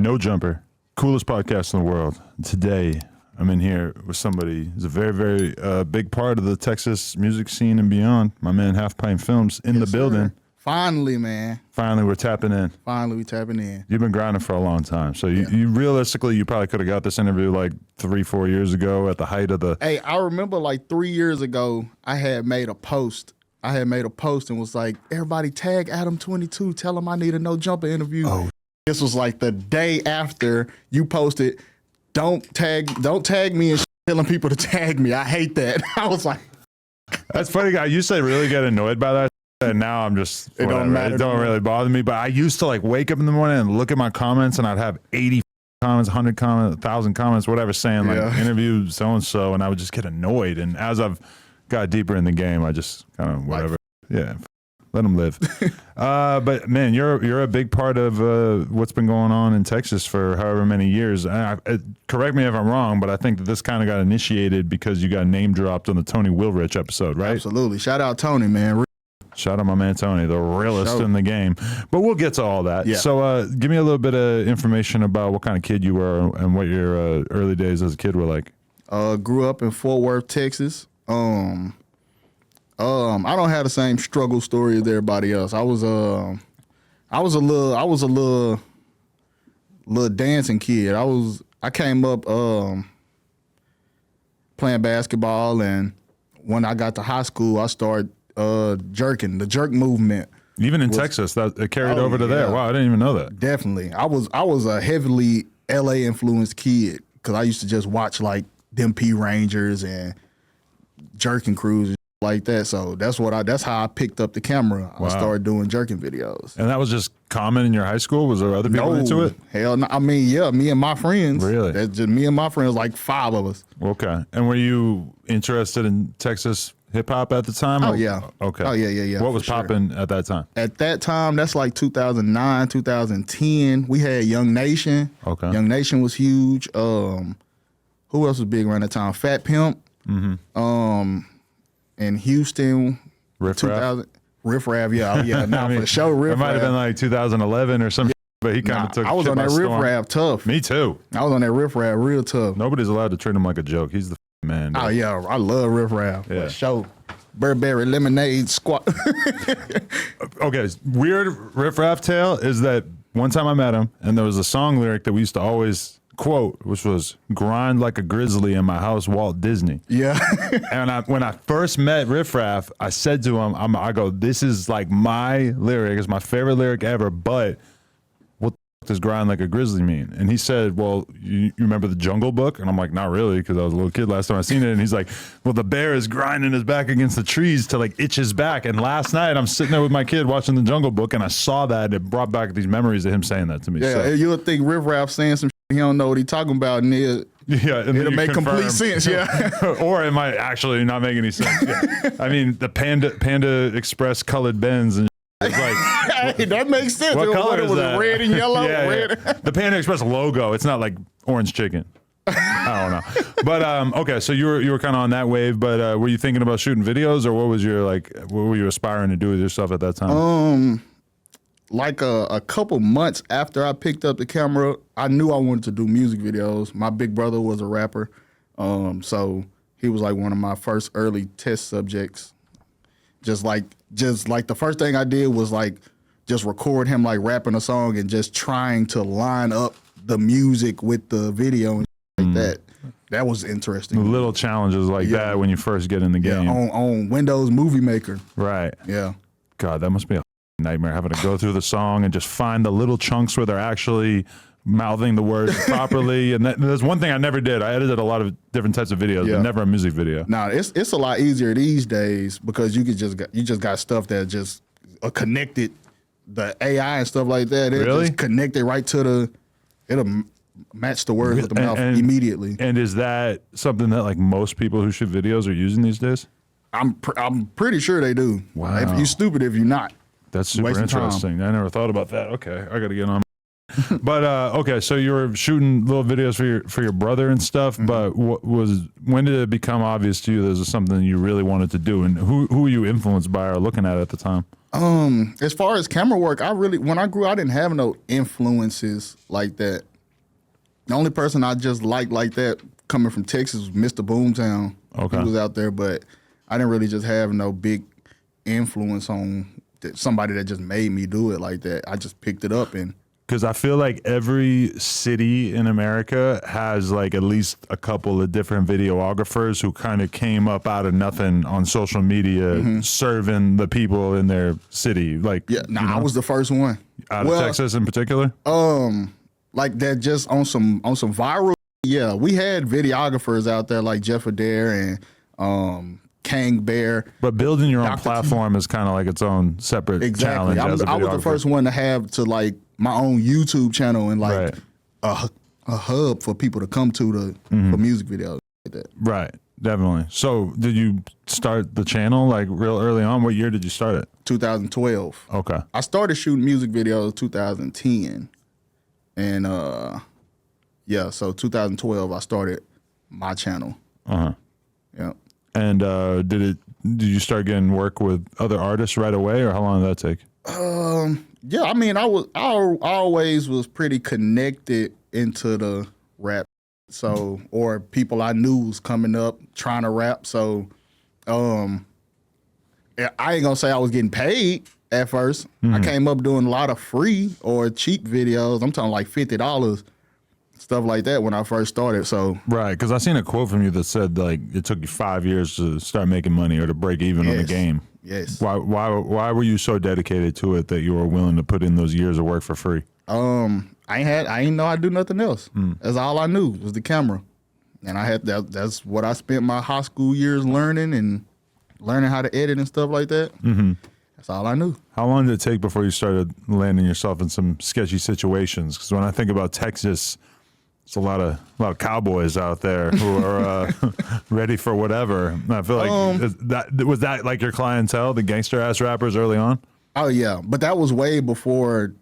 No Jumper, coolest podcast in the world. Today, I'm in here with somebody who's a very, very big part of the Texas music scene and beyond. My man, HalfPintFilmz, in the building. Sir. Finally, man. Finally, we're tapping in. Finally, we tapping in. You've been grinding for a long time. So you realistically, you probably could have got this interview like 3-4 years ago at the height of the... Hey, I remember like 3 years ago, I had made a post. And was like, everybody tag Adam22, tell him I need a No Jumper interview. Oh. This was like the day after you posted, don't tag me and telling people to tag me. I hate that. I was like... That's funny. I used to really get annoyed by that. And now I'm just, it don't matter. It don't really bother me. But I used to like wake up in the morning and look at my comments and I'd have 80 comments, 100 comments, 1,000 comments, whatever, saying like interview so-and-so. And I would just get annoyed. And as I've got deeper in the game, I just kind of whatever. Yeah. Let them live. But man, you're a big part of what's been going on in Texas for however many years. Correct me if I'm wrong, but I think that this kind of got initiated because you got name dropped on the Tony Willrich episode, right? Absolutely. Shout out Tony, man. Shout out my man Tony, the realest in the game. But we'll get to all that. Yeah. So give me a little bit of information about what kind of kid you were and what your early days as a kid were like. Grew up in Fort Worth, Texas. I don't have the same struggle story as everybody else. I was a little dancing kid. I came up playing basketball, and when I got to high school, I started jerking. The jerk movement. Even in Texas, that it carried over to there. Wow, I didn't even know that. Definitely. I was a heavily LA influenced kid because I used to just watch like them P Rangers and jerking crews and like that. So that's how I picked up the camera. Wow. I started doing jerking videos. And that was just common in your high school? Was there other people into it? Hell no. I mean, yeah, me and my friends. Really? That's just me and my friends, like 5 of us. Okay. And were you interested in Texas hip hop at the time? Oh, yeah. Okay. Oh, yeah. What was popping at that time? At that time, that's like 2009, 2010. We had Young Nation. Okay. Young Nation was huge. Who else was big around that time? Fat Pimp. Mm-hmm. In Houston. Riff Raff. Riff Raff, yeah. Now for sure, Riff Raff. It might have been like 2011 or something. But he kind of took. I was on that Riff Raff tough. Me too. I was on that Riff Raff real tough. Nobody's allowed to treat him like a joke. He's the man. Oh yeah, I love Riff Raff. Yeah. For sure. Burberry lemonade squat. Okay, weird Riff Raff tale is that one time I met him and there was a song lyric that we used to always quote, which was "grind like a grizzly in my house, Walt Disney." Yeah. And when I first met Riff Raff, I said to him, I go, "This is like my lyric. It's my favorite lyric ever, but what does grind like a grizzly mean?" And he said, "Well, you remember the Jungle Book?" And I'm like, "Not really, because I was a little kid last time I seen it." And he's like, "Well, the bear is grinding his back against the trees to like itch his back." And last night I'm sitting there with my kid watching the Jungle Book, and I saw that, and it brought back these memories of him saying that to me. Yeah, so you would think Riff Raff saying some shit he don't know what he talking about, and it'll make complete sense. Yeah. Or it might actually not make any sense. Yeah. I mean, the Panda Express colored Benz and it's like, hey, that makes sense. What color is was that? Red and yellow. Yeah. The Panda Express logo. It's not like orange chicken. I don't know. But okay, so you were kind of on that wave. But were you thinking about shooting videos, or what was your what were you aspiring to do with yourself at that time? Like a couple months after I picked up the camera, I knew I wanted to do music videos. My big brother was a rapper, so he was like one of my first early test subjects. Just like the first thing I did was like just record him like rapping a song and just trying to line up the music with the video and like that. That was interesting. Little challenges like that when you first get in the game. Yeah, on Windows Movie Maker. Right. Yeah. God, that must be a nightmare having to go through the song and just find the little chunks where they're actually mouthing the words properly. And there's one thing I never did. I edited a lot of different types of videos, but never a music video. Nah, it's a lot easier these days because you just got stuff that just connected, the AI and stuff like that. It just connected right to it'll match the words with the mouth immediately. And is that something that like most people who shoot videos are using these days? I'm pretty sure they do. Wow. If you're stupid if you're not. That's super interesting. I never thought about that. Okay, I got to get on. But okay, so you were shooting little videos for your brother and stuff. But when did it become obvious to you that this was something you really wanted to do? And who were you influenced by or looking at the time? As far as camera work, when I grew, I didn't have no influences like that. The only person I just liked like that coming from Texas was Mr. Boomtown. Okay. He was out there, but I didn't really just have no big influence on somebody that just made me do it like that. I just picked it up and. Because I feel like every city in America has like at least a couple of different videographers who kind of came up out of nothing on social media, serving the people in their city. Like, yeah, I was the first one out of Texas in particular. Like that, just on some viral. Yeah, we had videographers out there like Jeff Adair and Kang Bear. But building your own platform is kind of like its own separate challenge. I was the first one to have to like my own YouTube channel and like a hub for people to come to for music videos like that. Right, definitely. So did you start the channel like real early on? What year did you start it? 2012. Okay. I started shooting music videos 2010. And so 2012 I started my channel. Yeah. And did you start getting work with other artists right away, or how long did that take? Yeah, I mean, I always was pretty connected into the rap, so or people I knew was coming up trying to rap. So, I ain't gonna say I was getting paid at first. I came up doing a lot of free or cheap videos. I'm talking like $50, stuff like that when I first started. So right, because I seen a quote from you that said like it took you 5 years to start making money or to break even on the game. Yes. Why were you so dedicated to it that you were willing to put in those years of work for free? I ain't know I'd do nothing else. That's all I knew was the camera, and I had that's what I spent my high school years learning how to edit and stuff like that. That's all I knew. How long did it take before you started landing yourself in some sketchy situations? Because when I think about Texas, it's a lot of cowboys out there who are ready for whatever. And I feel like was that like your clientele, the gangster ass rappers early on? Oh yeah, but that was way before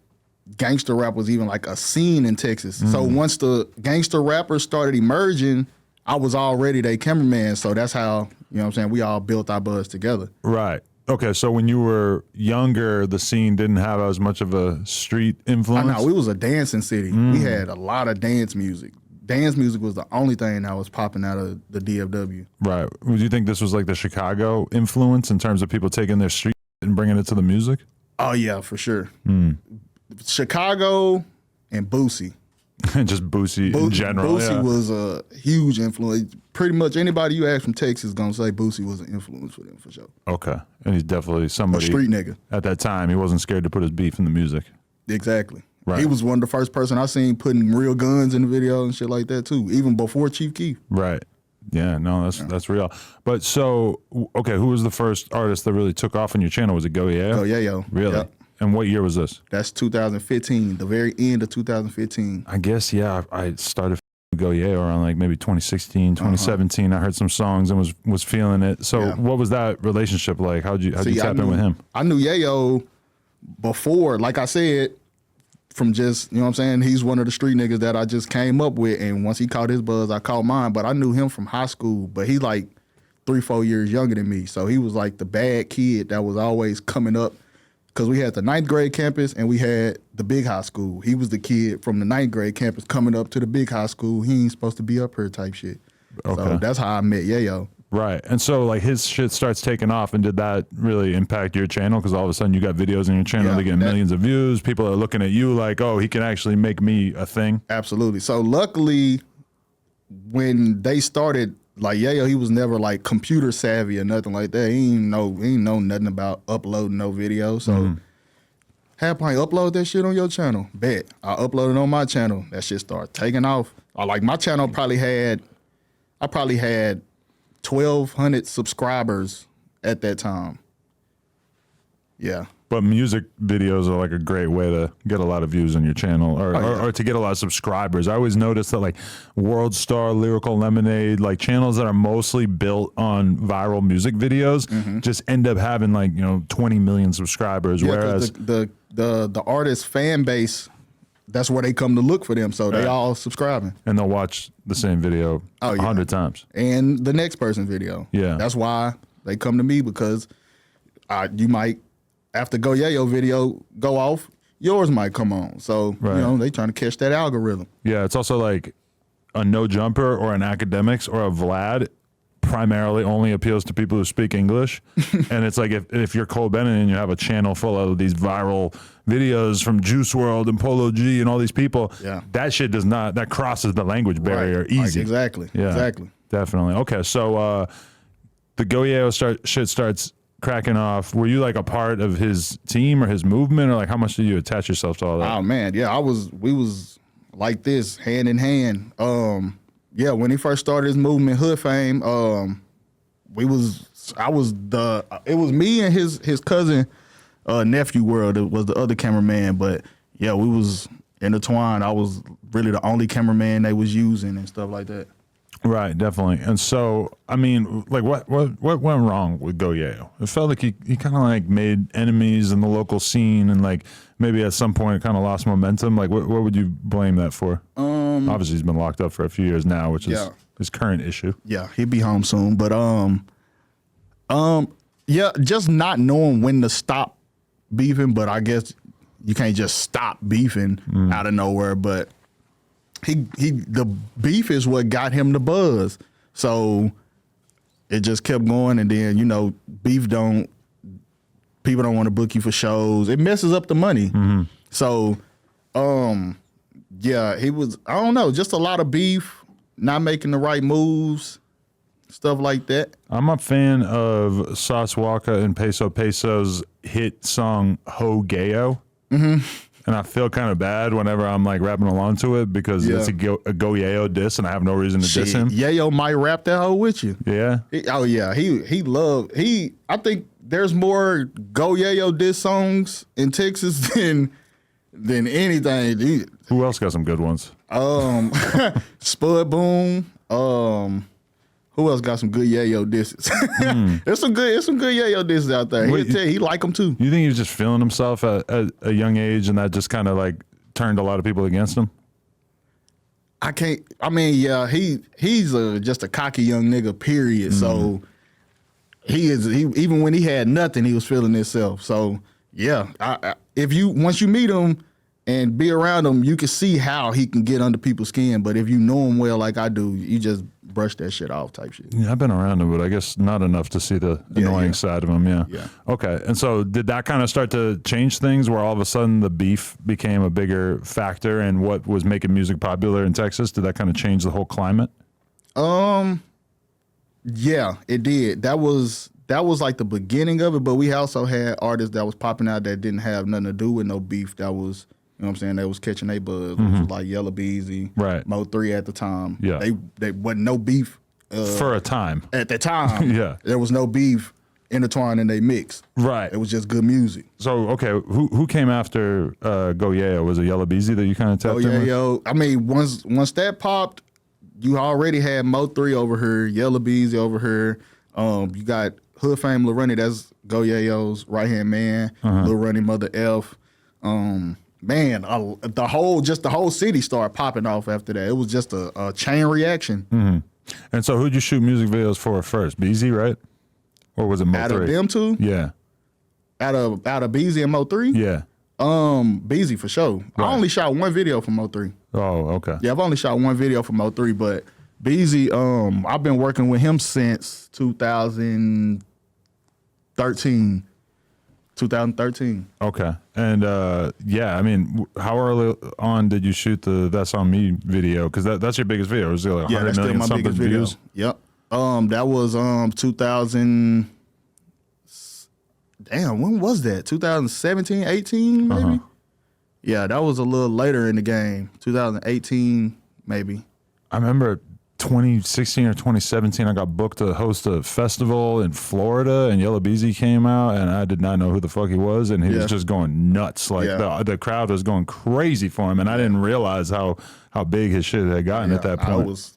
gangster rap was even like a scene in Texas. So once the gangster rappers started emerging, I was already their cameraman. So that's how, you know what I'm saying, we all built our buzz together. Right. Okay, so when you were younger, the scene didn't have as much of a street influence? I know, we was a dancing city. We had a lot of dance music. Dance music was the only thing that was popping out of the DFW. Right. Would you think this was like the Chicago influence in terms of people taking their street and bringing it to the music? Oh, yeah, for sure. Chicago and Boosie. Just Boosie in general. Boosie was a huge influence. Pretty much anybody you ask from Texas is gonna say Boosie was an influence for them for sure. Okay, and he's definitely somebody a street nigga. At that time, he wasn't scared to put his beef in the music. Exactly. Right. He was one of the first person I seen putting real guns in the video and shit like that too, even before Chief Keef. Right. Yeah. No, that's real. But so, okay, who was the first artist that really took off on your channel? Was it Go Yeah? Go Yeah. Really? Yep. And what year was this? That's 2015, the very end of 2015. I guess, yeah, I started Go Yeah around like maybe 2016, 2017. I heard some songs and was feeling it. So what was that relationship like? How'd you tap in with him? I knew Yayo before, like I said, from just, you know what I'm saying, he's one of the street niggas that I just came up with, and once he caught his buzz, I caught mine. But I knew him from high school, but he like 3-4 years younger than me. So he was like the bad kid that was always coming up. Because we had the 9th grade campus and we had the big high school. He was the kid from the 9th grade campus coming up to the big high school. He ain't supposed to be up here type shit. Okay. So that's how I met Yayo. Right. And so like his shit starts taking off, and did that really impact your channel? Because all of a sudden you got videos on your channel that get millions of views. People are looking at you like, oh, he can actually make me a thing. Absolutely. So luckily when they started, like Yayo, he was never like computer savvy or nothing like that. He ain't know nothing about uploading no video. So HalfPint upload that shit on your channel. Bet. I uploaded on my channel. That shit started taking off. Like my channel probably had 1,200 subscribers at that time. Yeah. But music videos are like a great way to get a lot of views on your channel, or to get a lot of subscribers. I always notice that like World Star, Lyrical Lemonade, like channels that are mostly built on viral music videos just end up having like, 20 million subscribers. Whereas the artist fan base, that's where they come to look for them. So they all subscribing. And they'll watch the same video 100 times. And the next person's video. Yeah. That's why they come to me, because you might, after Go Yayo video go off, yours might come on. So, Right. you know, they trying to catch that algorithm. Yeah, it's also like a No Jumper or an Academics or a Vlad primarily only appeals to people who speak English. And it's like if you're Cole Bennett and you have a channel full of these viral videos from Juice World and Polo G and all these people, that shit does not, that crosses the language barrier easy. Like, exactly. Yeah, Exactly. definitely. Okay, so the Goyeo shit starts cracking off. Were you like a part of his team or his movement, or like how much did you attach yourself to all that? Oh man, yeah, we was like this, hand in hand. Yeah, when he first started his movement, Hood Fame, it was me and his cousin, nephew World, it was the other cameraman, but yeah, we was intertwined. I was really the only cameraman they was using and stuff like that. Right, definitely. And so, I mean, like, what went wrong with Goyeo? It felt like he kind of like made enemies in the local scene, and like maybe at some point kind of lost momentum. Like, what would you blame that for? Obviously, he's been locked up for a few years now, which is his current issue. Yeah, he'll be home soon. But yeah, just not knowing when to stop beefing. But I guess you can't just stop beefing out of nowhere. But the beef is what got him the buzz. So it just kept going, and then, you know, people don't want to book you for shows. It messes up the money. So yeah, he was, I don't know, just a lot of beef, not making the right moves, stuff like that. I'm a fan of Sauce Walker and Peso Peso's hit song Ho Gayo. And I feel kind of bad whenever I'm like rapping along to it because it's a Goyeo diss and I have no reason to diss him. Yayo might rap that hoe with you. Yeah. I think there's more Goyeo diss songs in Texas than anything. Who else got some good ones? Spud Boom. Who else got some good Yayo disses? There's some good Yayo disses out there. He'll tell you, he like them too. You think he was just feeling himself at a young age, and that just kind of like turned a lot of people against him? He's just a cocky young nigga, period. So he even when he had nothing, he was feeling himself. So yeah, once you meet him and be around him, you can see how he can get under people's skin. But if you know him well, like I do, you just brush that shit off type shit. Yeah, I've been around him, but I guess not enough to see the annoying side of him. Yeah. Okay. And so did that kind of start to change things where all of a sudden the beef became a bigger factor in what was making music popular in Texas? Did that kind of change the whole climate? Yeah, it did. That was like the beginning of it, but we also had artists that was popping out that didn't have nothing to do with no beef. That was, you know what I'm saying, they was catching their buzz, which was like Yella, Beezy, right, Mo3 at the time. Yeah. They wasn't no beef. For a time. At the time. Yeah. There was no beef intertwined in they mix. Right. It was just good music. So, okay, who came after Goyeo? Was it Yella Beezy that you kind of tapped in with? Yo. I mean, once that popped, you already had Mo3 over here, Yella Beezy over here. You got Hood Fame Lil Runny, that's Goyeo's right-hand man, Lil Runny, Mother F. Man, the whole city started popping off after that. It was just a chain reaction. And so who'd you shoot music videos for first? Beezy, right? Or was it Mo3? Out of them two? Yeah. Out of Beezy and Mo3? Yeah. Beezy for sure. Right. I only shot one video for Mo3. Oh, okay. Yeah, I've only shot one video for Mo3, but Beezy, I've been working with him since 2013. Okay. And yeah, I mean, how early on did you shoot the That's On Me video? Because that's your biggest video. It was like 100 million that's still my biggest views. Video. Yep. That was 2000. Damn, when was that? 2017, 18 maybe? Yeah, that was a little later in the game. 2018 maybe. I remember 2016 or 2017, I got booked to host a festival in Florida, and Yella Beezy came out, and I did not know who the fuck he was, and he was just going nuts. Like the crowd was going crazy for him, and I didn't realize how big his shit had gotten at that point. I was,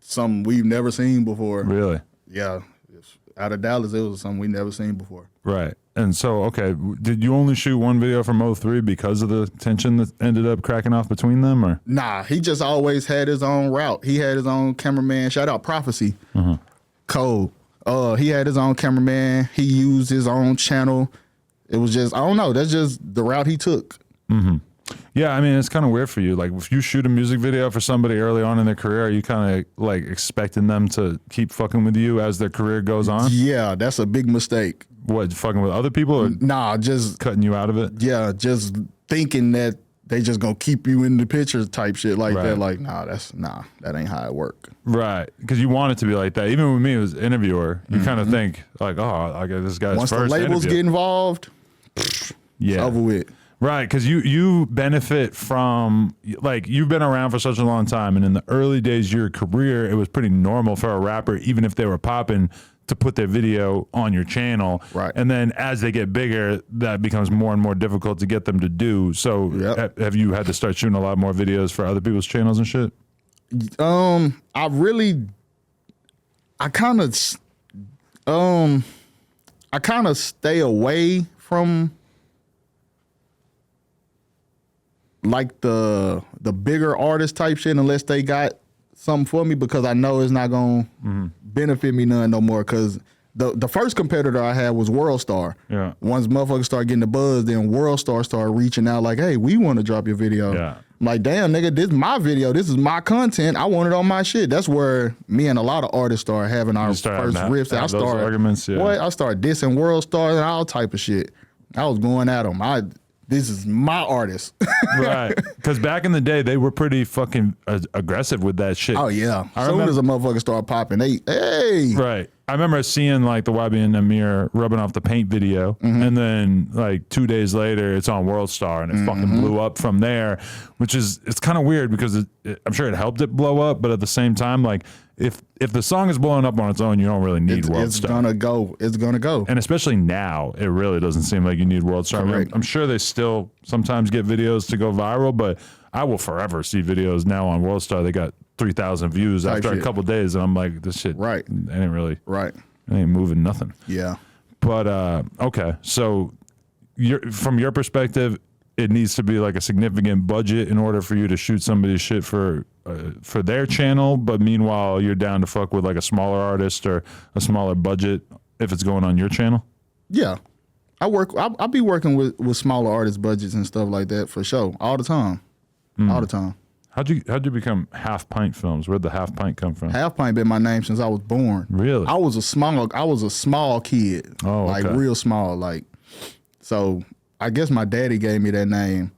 something we've never seen before. Really? Yeah. Out of Dallas, it was something we never seen before. Right. And so, okay, did you only shoot one video for Mo3 because of the tension that ended up cracking off between them, or? Nah, he just always had his own route. He had his own cameraman. Shout out Prophecy. Cole. He had his own cameraman. He used his own channel. It was just, I don't know. That's just the route he took. Mm-hmm. Yeah, I mean, it's kind of weird for you. Like, if you shoot a music video for somebody early on in their career, are you kind of like expecting them to keep fucking with you as their career goes on? Yeah, that's a big mistake. What, fucking with other people or nah, just cutting you out of it? Yeah, just thinking that they just gonna keep you in the picture type shit like that. Like, that ain't how it work. Right, because you want it to be like that. Even with me as interviewer, you kind of think like, oh, I got this guy's Once first the labels interview. get involved, it's over with. Right, because you benefit from, like, you've been around for such a long time, and in the early days of your career, it was pretty normal for a rapper, even if they were popping, to put their video on your channel. Right. And then as they get bigger, that becomes more and more difficult to get them to do. So have you had to start shooting a lot more videos for other people's channels and shit? I kind of stay away from like the bigger artist type shit unless they got something for me, because I know it's not gonna benefit me none no more. Because the first competitor I had was WorldStar. Yeah. Once motherfuckers start getting the buzz, then WorldStar started reaching out like, "Hey, we want to drop your video." Yeah. I'm like, damn, nigga, this is my video. This is my content. I want it on my shit. That's where me and a lot of artists started having our first riffs. I started arguments. Yeah. Boy, I started dissing WorldStar and all type of shit. I was going at them. This is my artist. Right. Because back in the day, they were pretty fucking aggressive with that shit. Oh, yeah. As soon as a motherfucker started popping, hey. Right. I remember seeing like the YB and Amir rubbing off the paint video, and then like 2 days later, it's on WorldStar, and it fucking blew up from there, which is, it's kind of weird because I'm sure it helped it blow up, but at the same time, like if the song is blowing up on its own, you don't really need WorldStar. It's gonna go. It's gonna go. And especially now, it really doesn't seem like you need WorldStar. I mean, I'm sure they still sometimes get videos to go viral, but I will forever see videos now on WorldStar. They got 3,000 views after a couple days, and I'm like, this shit, right? It ain't really, right? It ain't moving nothing. Yeah. But okay, so from your perspective, it needs to be like a significant budget in order for you to shoot somebody's shit for their channel. But meanwhile, you're down to fuck with like a smaller artist or a smaller budget if it's going on your channel. Yeah, I'll be working with smaller artist budgets and stuff like that for sure all the time, all the time. How'd you become HalfPintFilmz? Where'd the HalfPint come from? HalfPint been my name since I was born. Really? I was a small kid. Oh, okay. Like real small. Like, so I guess my daddy gave me that name.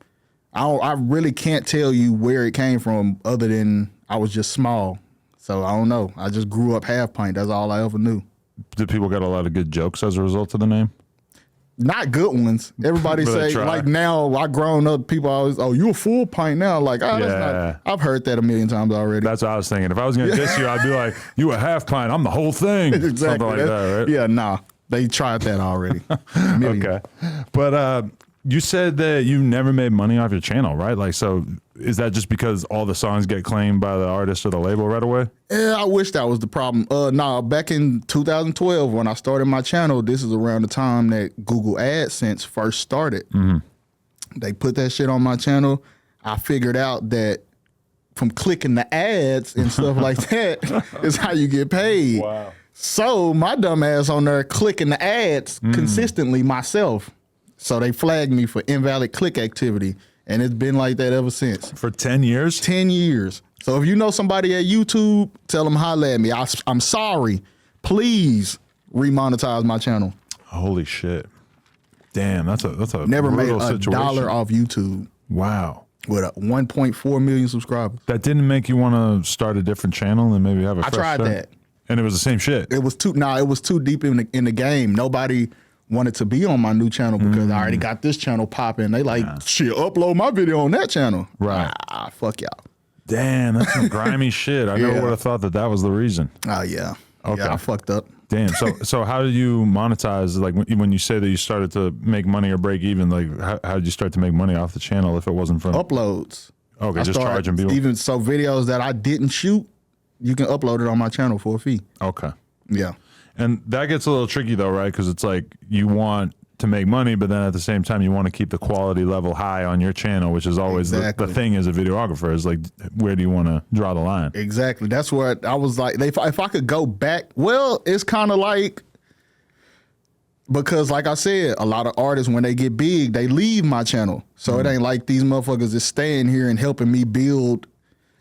I really can't tell you where it came from other than I was just small. So I don't know. I just grew up HalfPint. That's all I ever knew. Did people get a lot of good jokes as a result of the name? Not good ones. Everybody say, like now, I grown up, people always, oh, you a full pint now. Like, oh, that's not, I've heard that a million times already. That's what I was thinking. If I was going to diss you, I'd be like, you a half pint, I'm the whole thing. Exactly. Something like that, right? Yeah, nah. They tried that already. Okay. But you said that you never made money off your channel, right? Like, so is that just because all the songs get claimed by the artist or the label right away? Yeah, I wish that was the problem. Nah, back in 2012 when I started my channel, this is around the time that Google AdSense first started. They put that shit on my channel. I figured out that from clicking the ads and stuff like that is how you get paid. Wow. So my dumb ass on there clicking the ads consistently myself. So they flagged me for invalid click activity. And it's been like that ever since. For 10 years? 10 years. So if you know somebody at YouTube, tell them holla at me. I'm sorry. Please remonetize my channel. Holy shit. Damn, that's a never made a situation. dollar off YouTube. Wow. With 1.4 million subscribers. That didn't make you want to start a different channel and maybe have a fresh I tried start? that. And it was the same shit? It was too deep in the game. Nobody wanted to be on my new channel because I already got this channel popping. They like, shit, upload my video on that channel. Right. Fuck y'all. Damn, that's some grimy shit. I never would have thought that was the reason. Oh, yeah. Okay. Yeah, I fucked up. Damn. So how did you monetize? Like when you say that you started to make money or break even, like how did you start to make money off the channel if it wasn't from uploads? Okay, just charging people. Even so, videos that I didn't shoot, you can upload it on my channel for a fee. Okay. Yeah. And that gets a little tricky though, right? Because it's like you want to make money, but then at the same time you want to keep the quality level high on your channel, which is always the thing as a videographer is like, where do you want to draw the line? Exactly. That's where I was like, if I could go back, well, it's kind of like Because like I said, a lot of artists, when they get big, they leave my channel. So it ain't like these motherfuckers is staying here and helping me build.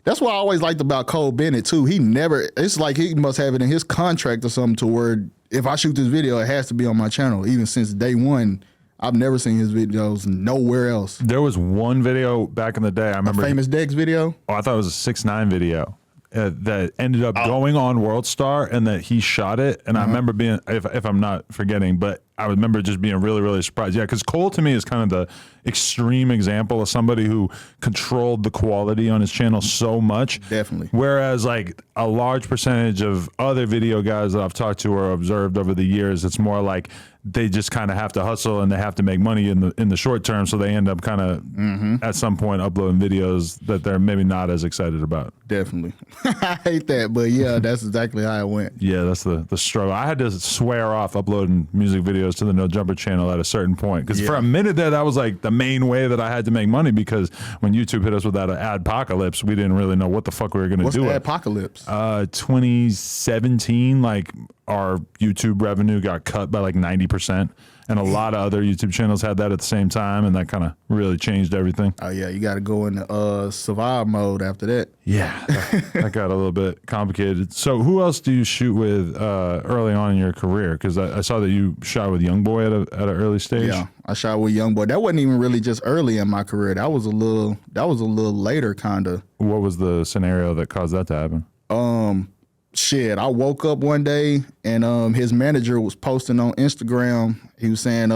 That's what I always liked about Cole Bennett too. He never, it's like he must have it in his contract or something to where if I shoot this video, it has to be on my channel. Even since day one, I've never seen his videos nowhere else. There was one video back in the day. I remember. Famous Dex video? Oh, I thought it was a 6ix9ine video. That ended up going on World Star, and that he shot it. And I remember being, if I'm not forgetting, but I remember just being really, really surprised. Yeah, because Cole to me is kind of the extreme example of somebody who controlled the quality on his channel so much. Definitely. Whereas like a large percentage of other video guys that I've talked to or observed over the years, it's more like they just kind of have to hustle and they have to make money in the short term, so they end up kind of at some point uploading videos that they're maybe not as excited about. Definitely. I hate that, but yeah, that's exactly how it went. Yeah, that's the struggle. I had to swear off uploading music videos to the No Jumper channel at a certain point, because for a minute there, that was like the main way that I had to make money, because when YouTube hit us with that adpocalypse, we didn't really know what the fuck we were going to do. What's the apocalypse? 2017, like our YouTube revenue got cut by like 90%. And a lot of other YouTube channels had that at the same time, and that kind of really changed everything. Oh yeah, you got to go into survive mode after that. Yeah, that got a little bit complicated. So who else do you shoot with early on in your career? Because I saw that you shot with Youngboy at an early stage. Yeah, I shot with Youngboy. That wasn't even really just early in my career. That was a little later, kind of. What was the scenario that caused that to happen? Shit, I woke up one day and his manager was posting on Instagram. He was saying,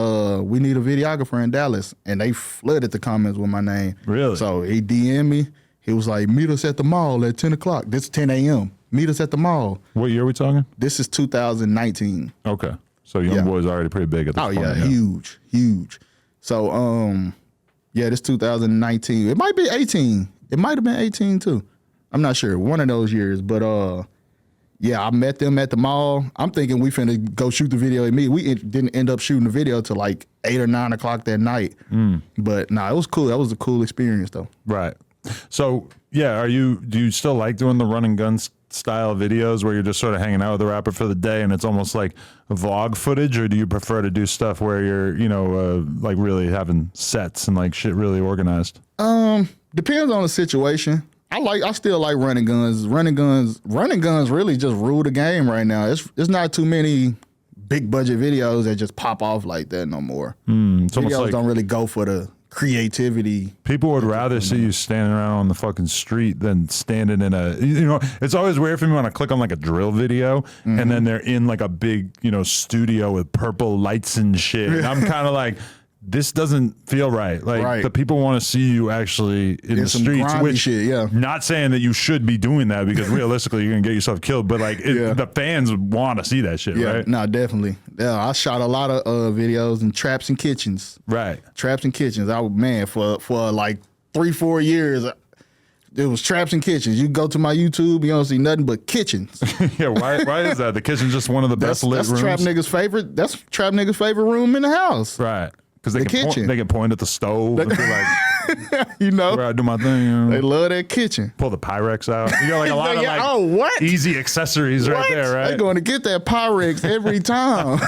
we need a videographer in Dallas. And they flooded the comments with my name. Really? So he DM'd me. He was like, meet us at the mall at 10 o'clock. This is 10 a.m. Meet us at the mall. What year are we talking? This is 2019. Okay. So Youngboy's already pretty big at this point. Oh, yeah, huge. So, yeah, this 2019. It might be 18. It might have been 18, too. I'm not sure. One of those years. But, yeah, I met them at the mall. I'm thinking we finna go shoot the video at me. We didn't end up shooting the video till like 8 or 9 o'clock that night. But nah, it was cool. That was a cool experience though. Right. So yeah, do you still like doing the run and gun style videos where you're just sort of hanging out with the rapper for the day and it's almost like vlog footage, or do you prefer to do stuff where you're, like really having sets and like shit really organized? Depends on the situation. I still like running guns. Running guns really just rule the game right now. It's not too many big budget videos that just pop off like that no more. Videos don't really go for the creativity. People would rather see you standing around on the fucking street than standing in it's always weird for me when I click on like a drill video and then they're in like a big, studio with purple lights and shit. And I'm kind of like, this doesn't feel right. Like the people want to see you actually in the streets, which shit, yeah. Not saying that you should be doing that, because realistically you're gonna get yourself killed. But like the fans want to see that shit, right? No, definitely. Yeah, I shot a lot of videos in traps and kitchens. Right, traps and kitchens. For like 3-4 years. It was traps and kitchens. You go to my YouTube, you don't see nothing but kitchens. Yeah, why is that? The kitchen's just one of the best lit rooms. That's trap nigga's favorite room in the house. Right. Because they can point at the stove and be like, where I do my thing. They love that kitchen. Pull the Pyrex out. You got like a lot of easy accessories right there, right? They're going to get that Pyrex every time.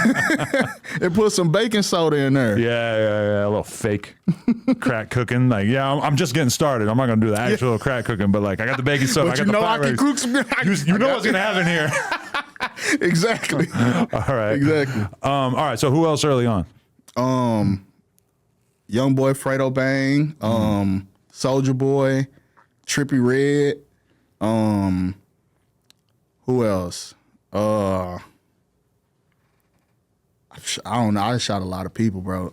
And put some baking soda in there. Yeah. A little fake crack cooking. Like, I'm just getting started. I'm not going to do the actual crack cooking, but like I got the baking soda, I got the Pyrex. I can cook some. You know what's going to happen here. Exactly. All right. Exactly. All right. So who else early on? Youngboy, Fredo Bang, Soldier Boy, Trippy Red, who else? I don't know. I shot a lot of people, bro.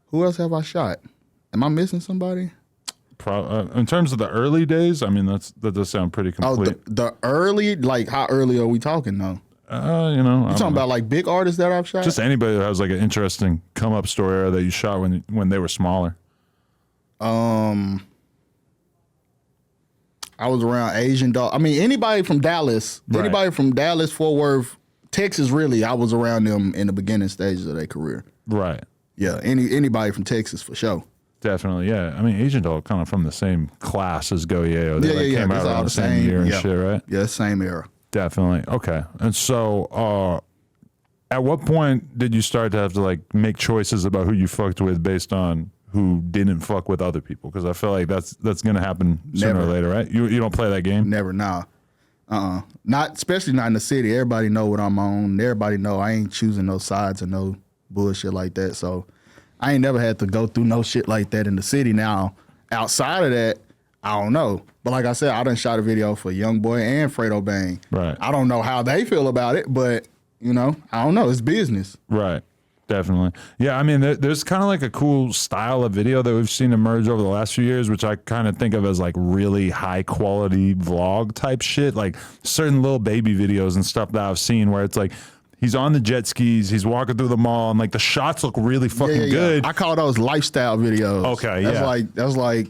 Who else have I shot? Am I missing somebody? In terms of the early days, I mean that does sound pretty complete. The early, like how early are we talking though? You talking about like big artists that I've shot? Just anybody that has like an interesting come up story that you shot when they were smaller. I was around Asian dog. I mean, anybody from Dallas, Fort Worth, Texas. Really, I was around them in the beginning stages of their career. Right. Yeah. Anybody from Texas for sure. Definitely, yeah. I mean, Asian Dog kind of from the same class as Go Yeo. They came out around the same year and shit, right? Yeah, same era. Definitely. Okay. And so At what point did you start to have to like make choices about who you fucked with based on who didn't fuck with other people? Because I feel like that's gonna happen sooner or later, right? You don't play that game? Never, nah. Not especially not in the city. Everybody know what I'm on. Everybody know I ain't choosing no sides or no bullshit like that. So I ain't never had to go through no shit like that in the city. Now, outside of that, I don't know. But like I said, I done shot a video for Youngboy and Fredo Bang. Right. I don't know how they feel about it, but you know, I don't know. It's business. Right. Definitely. Yeah, I mean, there's kind of like a cool style of video that we've seen emerge over the last few years, which I kind of think of as like really high quality vlog type shit, like certain little baby videos and stuff that I've seen where it's like he's on the jet skis, he's walking through the mall, and like the shots look really fucking good. I call those lifestyle videos. Okay, that's like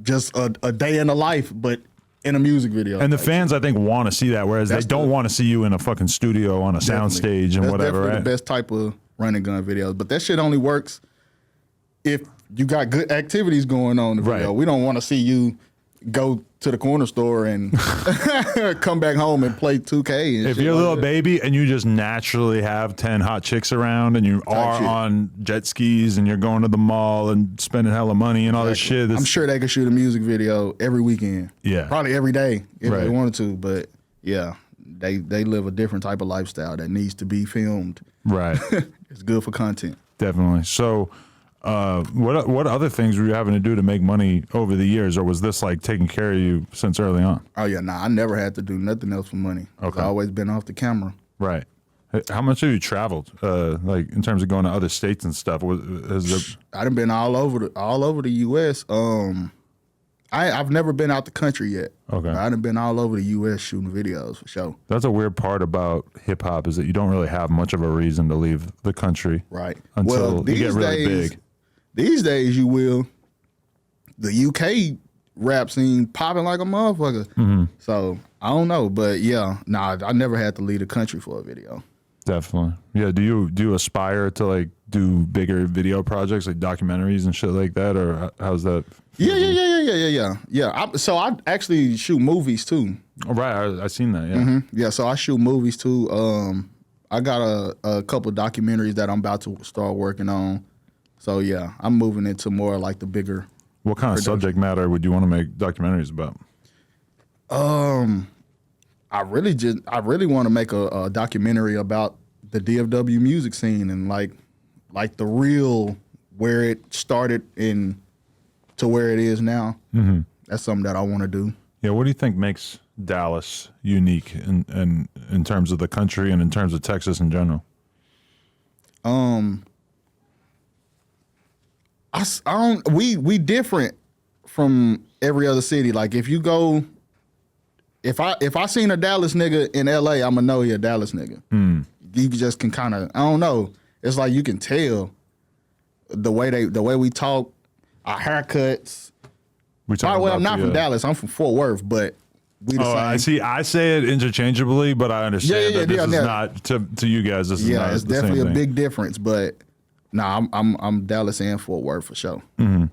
just a day in the life, but in a music video. And the fans, I think, want to see that, whereas they don't want to see you in a fucking studio on a soundstage and whatever. Definitely right? The best type of run and gun videos, but that shit only works if you got good activities going on in the video. We don't want to see you go to the corner store and come back home and play 2K. And if you're a little baby and you just naturally have 10 hot chicks around and you are on jet skis and you're going to the mall and spending hella money and all this shit. I'm sure they could shoot a music video every weekend. Yeah. Probably every day if they wanted to, but yeah, they live a different type of lifestyle that needs to be filmed. Right. It's good for content. Definitely. So what other things were you having to do to make money over the years, or was this like taking care of you since early on? Oh yeah, I never had to do nothing else for money. Okay. I've always been off the camera. Right. How much have you traveled, like in terms of going to other states and stuff? I done been all over the U.S. I've never been out the country yet. Okay. I done been all over the U.S. shooting videos for sure. That's a weird part about hip hop is that you don't really have much of a reason to leave the country. Right. Until you get really big. These days you will. The UK rap scene popping like a motherfucker. Mm-hmm. So I don't know, but yeah, I never had to leave the country for a video. Definitely. Yeah. Do you aspire to like do bigger video projects like documentaries and shit like that, or how's that? Yeah. So I actually shoot movies too. Oh, right. I seen that. Yeah. Mm-hmm. Yeah. So I shoot movies too. I got a couple of documentaries that I'm about to start working on. So yeah, I'm moving into more like the bigger. What kind of subject matter would you want to make documentaries about? I really want to make a documentary about the DFW music scene and like the real where it started to where it is now. Mm-hmm. That's something that I want to do. Yeah, what do you think makes Dallas unique in terms of the country and in terms of Texas in general? We different from every other city. Like if you go, if I seen a Dallas nigga in LA, I'ma know he a Dallas nigga. Mm. You just can kind of, I don't know. It's like you can tell the way we talk, our haircuts. By the way, I'm not from Dallas. I'm from Fort Worth, but we the same. I say it interchangeably, but I understand that this is not to you guys. This is not it's the definitely same a thing. big difference, but I'm Dallas and Fort Worth for sure. Mm-hmm.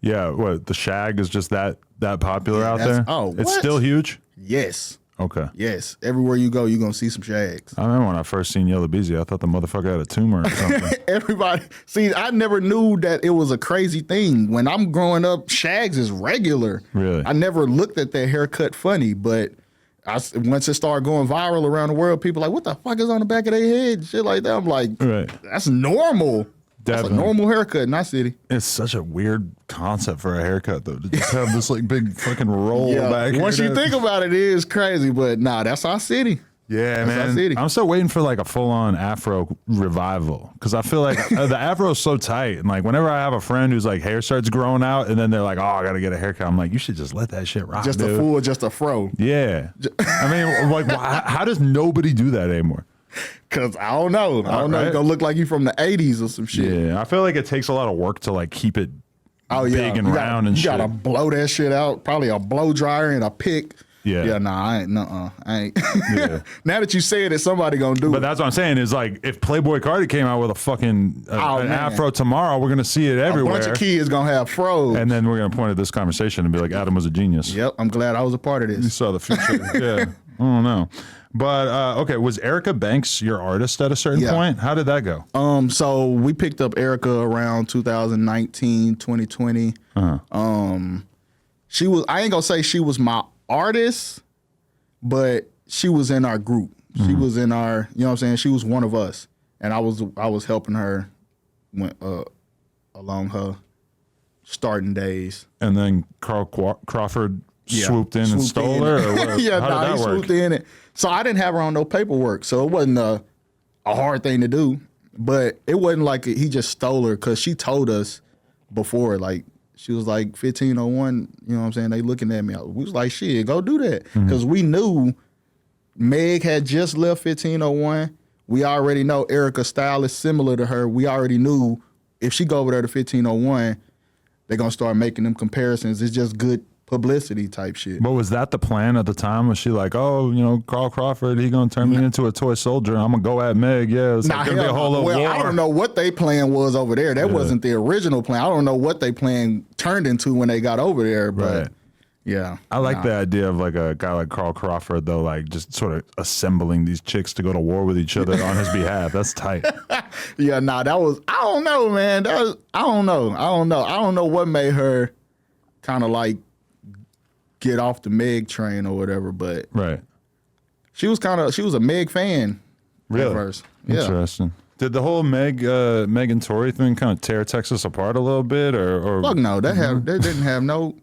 Yeah, what the Shag is just that popular out there? Oh, it's still huge. Yes. Okay. Yes. Everywhere you go, you're gonna see some Shags. I remember when I first seen Yella Beezy, I thought the motherfucker had a tumor or something. Everybody, see, I never knew that it was a crazy thing. When I'm growing up, Shags is regular. Really? I never looked at that haircut funny, but once it started going viral around the world, people like, what the fuck is on the back of their head? Shit like that. I'm like, that's normal. Definitely. That's a normal haircut in our city. It's such a weird concept for a haircut, though. To just have this like big fucking roll back. Once you think about it, it is crazy, but that's our city. Yeah, that's man. I'm still waiting for like a full-on Afro revival because I feel like the Afro is so tight, and like whenever I have a friend who's like hair starts growing out, and then they're like, "Oh, I gotta get a haircut," I'm like, "You should just let that shit rock." Just dude. just a fro. Yeah, I mean, like, how does nobody do that anymore? Cause I don't know. I don't know. It's gonna look like you from the 80s or some shit. Yeah, I feel like it takes a lot of work to like keep it big and round and shit. You gotta blow that shit out. Probably a blow dryer and a pick. Yeah. I ain't. Yeah. Now that you say it, somebody gonna do it. But that's what I'm saying is like if Playboy Cardi came out with a fucking an afro tomorrow, we're gonna see it everywhere. A bunch of kids gonna have fros. And then we're gonna point at this conversation and be like, Adam was a genius. Yep, I'm glad I was a part of this. You saw the future. Yeah. I don't know. But okay, was Erica Banks your artist at a certain Yeah. point? How did that go? So we picked up Erica around 2019, 2020. She was, I ain't gonna say she was my artist, but she was in our group. She was in our, you know what I'm saying? She was one of us. And I was helping her along her starting days. And then Crawford swooped in and swooped stole in. her? Or what? Yeah, How did that he work? swooped in. So I didn't have her on no paperwork. So it wasn't a hard thing to do. But it wasn't like he just stole her because she told us before, like, she was like 1501, you know what I'm saying? They looking at me. We was like, shit, go do that. Because we knew Meg had just left 1501. We already know Erica's style is similar to her. We already knew if she go over there to 1501, they're going to start making them comparisons. It's just good publicity type shit. But was that the plan at the time? Was she like, oh, you know, Carl Crawford, he gonna turn me into a toy soldier. I'm gonna go at Meg. Yeah, it's like gonna be a whole little war. I don't know what they plan was over there. That wasn't the original plan. I don't know what they plan turned into when they got over there. But yeah, I like the idea of like a guy like Carl Crawford though, like just sort of assembling these chicks to go to war with each other on his behalf. That's tight. Yeah, that was, I don't know, man. I don't know what made her kind of like get off the Meg train or whatever, but she was a Meg fan at first. Yeah. Interesting. Did the whole Meg and Tory thing kind of tear Texas apart a little bit, or fuck no, that didn't have no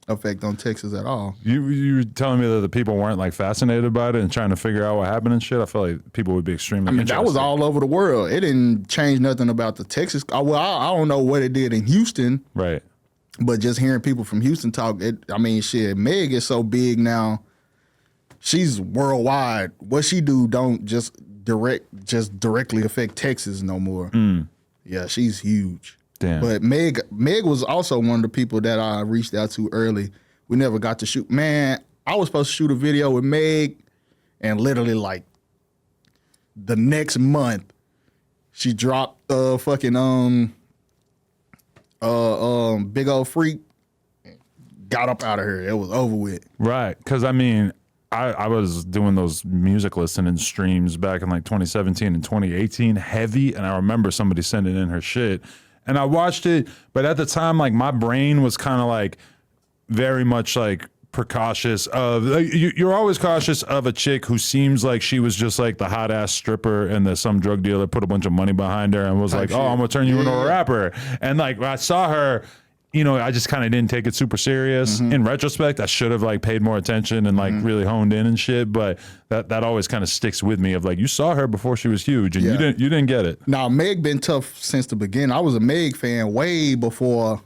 effect on Texas at all. You were telling me that the people weren't like fascinated by it and trying to figure out what happened and shit. I feel like people would be extremely interested. That was all over the world. It didn't change nothing about the Texas. Well, I don't know what it did in Houston. Right. But just hearing people from Houston talk, shit, Meg is so big now. She's worldwide. What she do don't just directly affect Texas no more. Yeah, she's huge. Damn. But Meg was also one of the people that I reached out to early. We never got to shoot. Man, I was supposed to shoot a video with Meg, and literally like the next month, she dropped fucking big old freak, got up out of here. It was over with. Right. Because, I mean, I was doing those music listening streams back in like 2017 and 2018, heavy. And I remember somebody sending in her shit. And I watched it. But at the time, like, my brain was kind of like very much like precautious of, like, you're always cautious of a chick who seems like she was just like the hot ass stripper and that some drug dealer put a bunch of money behind her and was like, oh, I'm gonna turn you into a rapper. And like when I saw her, you know, I just kind of didn't take it super serious. In retrospect, I should have like paid more attention and like really honed in and shit. But that always kind of sticks with me of like, you saw her before she was huge and you didn't get it. Now Meg been tough since the beginning. I was a Meg fan way before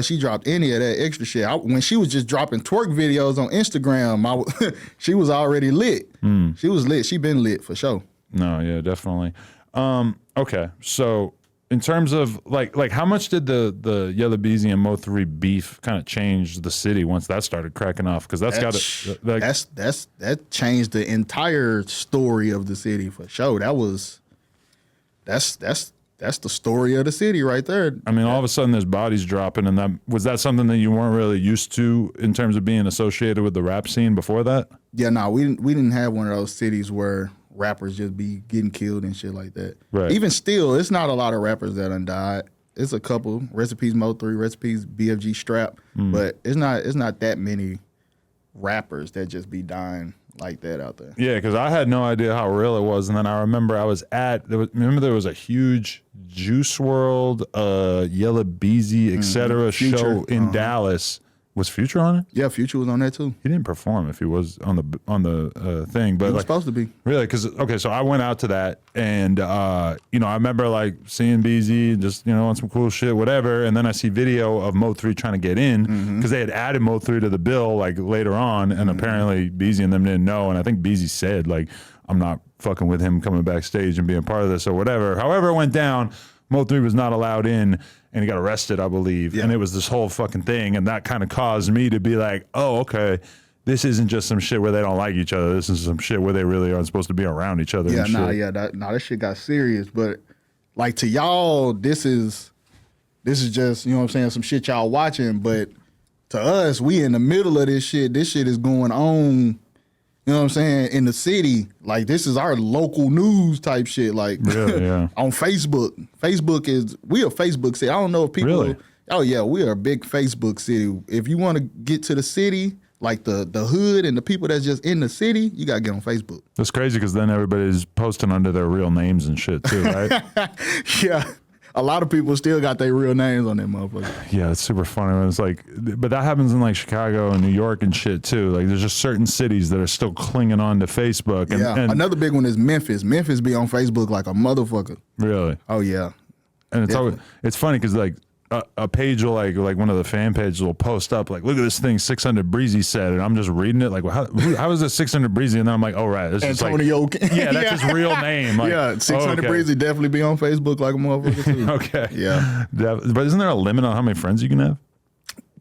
she dropped any of that extra shit. When she was just dropping twerk videos on Instagram, she was already lit. She was lit. She been lit for sure. No, yeah, definitely. Okay, so in terms of like how much did the Yella, Beezy and Mo3 beef kind of change the city once that started cracking off? Because that changed the entire story of the city for sure. That's the story of the city right there. I mean, all of a sudden there's bodies dropping, and was that something that you weren't really used to in terms of being associated with the rap scene before that? Yeah, no, we didn't have one of those cities where rappers just be getting killed and shit like that. Right. Even still, it's not a lot of rappers that done died. It's a couple. Recipes Mo3, Recipes BFG Strap, but it's not that many rappers that just be dying like that out there. Yeah, because I had no idea how real it was, and then I remember I was there was a huge Juice WRLD, Yella, Beezy, etc. show in Dallas. Was Future on it? Yeah, Future was on that too. He didn't perform if he was on the thing, but he was like, supposed to be. Really? Because so I went out to that, and you know, I remember like seeing Beezy, just on some cool shit, whatever, and then I see video of Mo3 trying to get in because they had added Mo3 to the bill like later on, and apparently Beezy and them didn't know, and I think Beezy said like, I'm not fucking with him coming backstage and being part of this or whatever. However it went down, Mo3 was not allowed in, and he got arrested, I believe. Yeah. And it was this whole fucking thing, and that kind of caused me to be like, oh, okay, this isn't just some shit where they don't like each other. This is some shit where they really aren't supposed to be around each other. Yeah, that shit got serious. But like to y'all, this is just, you know what I'm saying, some shit y'all watching. But to us, we in the middle of this shit. This shit is going on. You know You know what I'm saying? In the city, like this is our local news type shit. Like Really, yeah. on Facebook. We a Facebook city. I don't know if people. Really? Oh yeah, we are a big Facebook city. If you want to get to the city, like the hood and the people that's just in the city, you gotta get on Facebook. That's crazy because then everybody's posting under their real names and shit too, right? Yeah. A lot of people still got their real names on that motherfucker. Yeah, it's super funny when it's like, but that happens in like Chicago and New York and shit too. Like there's just certain cities that are still clinging on to Facebook. And, Yeah. and Another big one is Memphis. Memphis be on Facebook like a motherfucker. really, Oh yeah. and it's always, Definitely. it's funny because like a page will like one of the fan pages will post up like, look at this thing 600 Breezy said, and I'm just reading it like, well, how is this 600 Breezy? And then I'm like, oh right, this is like, Antonio. yeah, that's his real name. Like, yeah, 600 okay. Breezy definitely be on Facebook like a motherfucker too. Okay. Yeah. But isn't there a limit on how many friends you can have?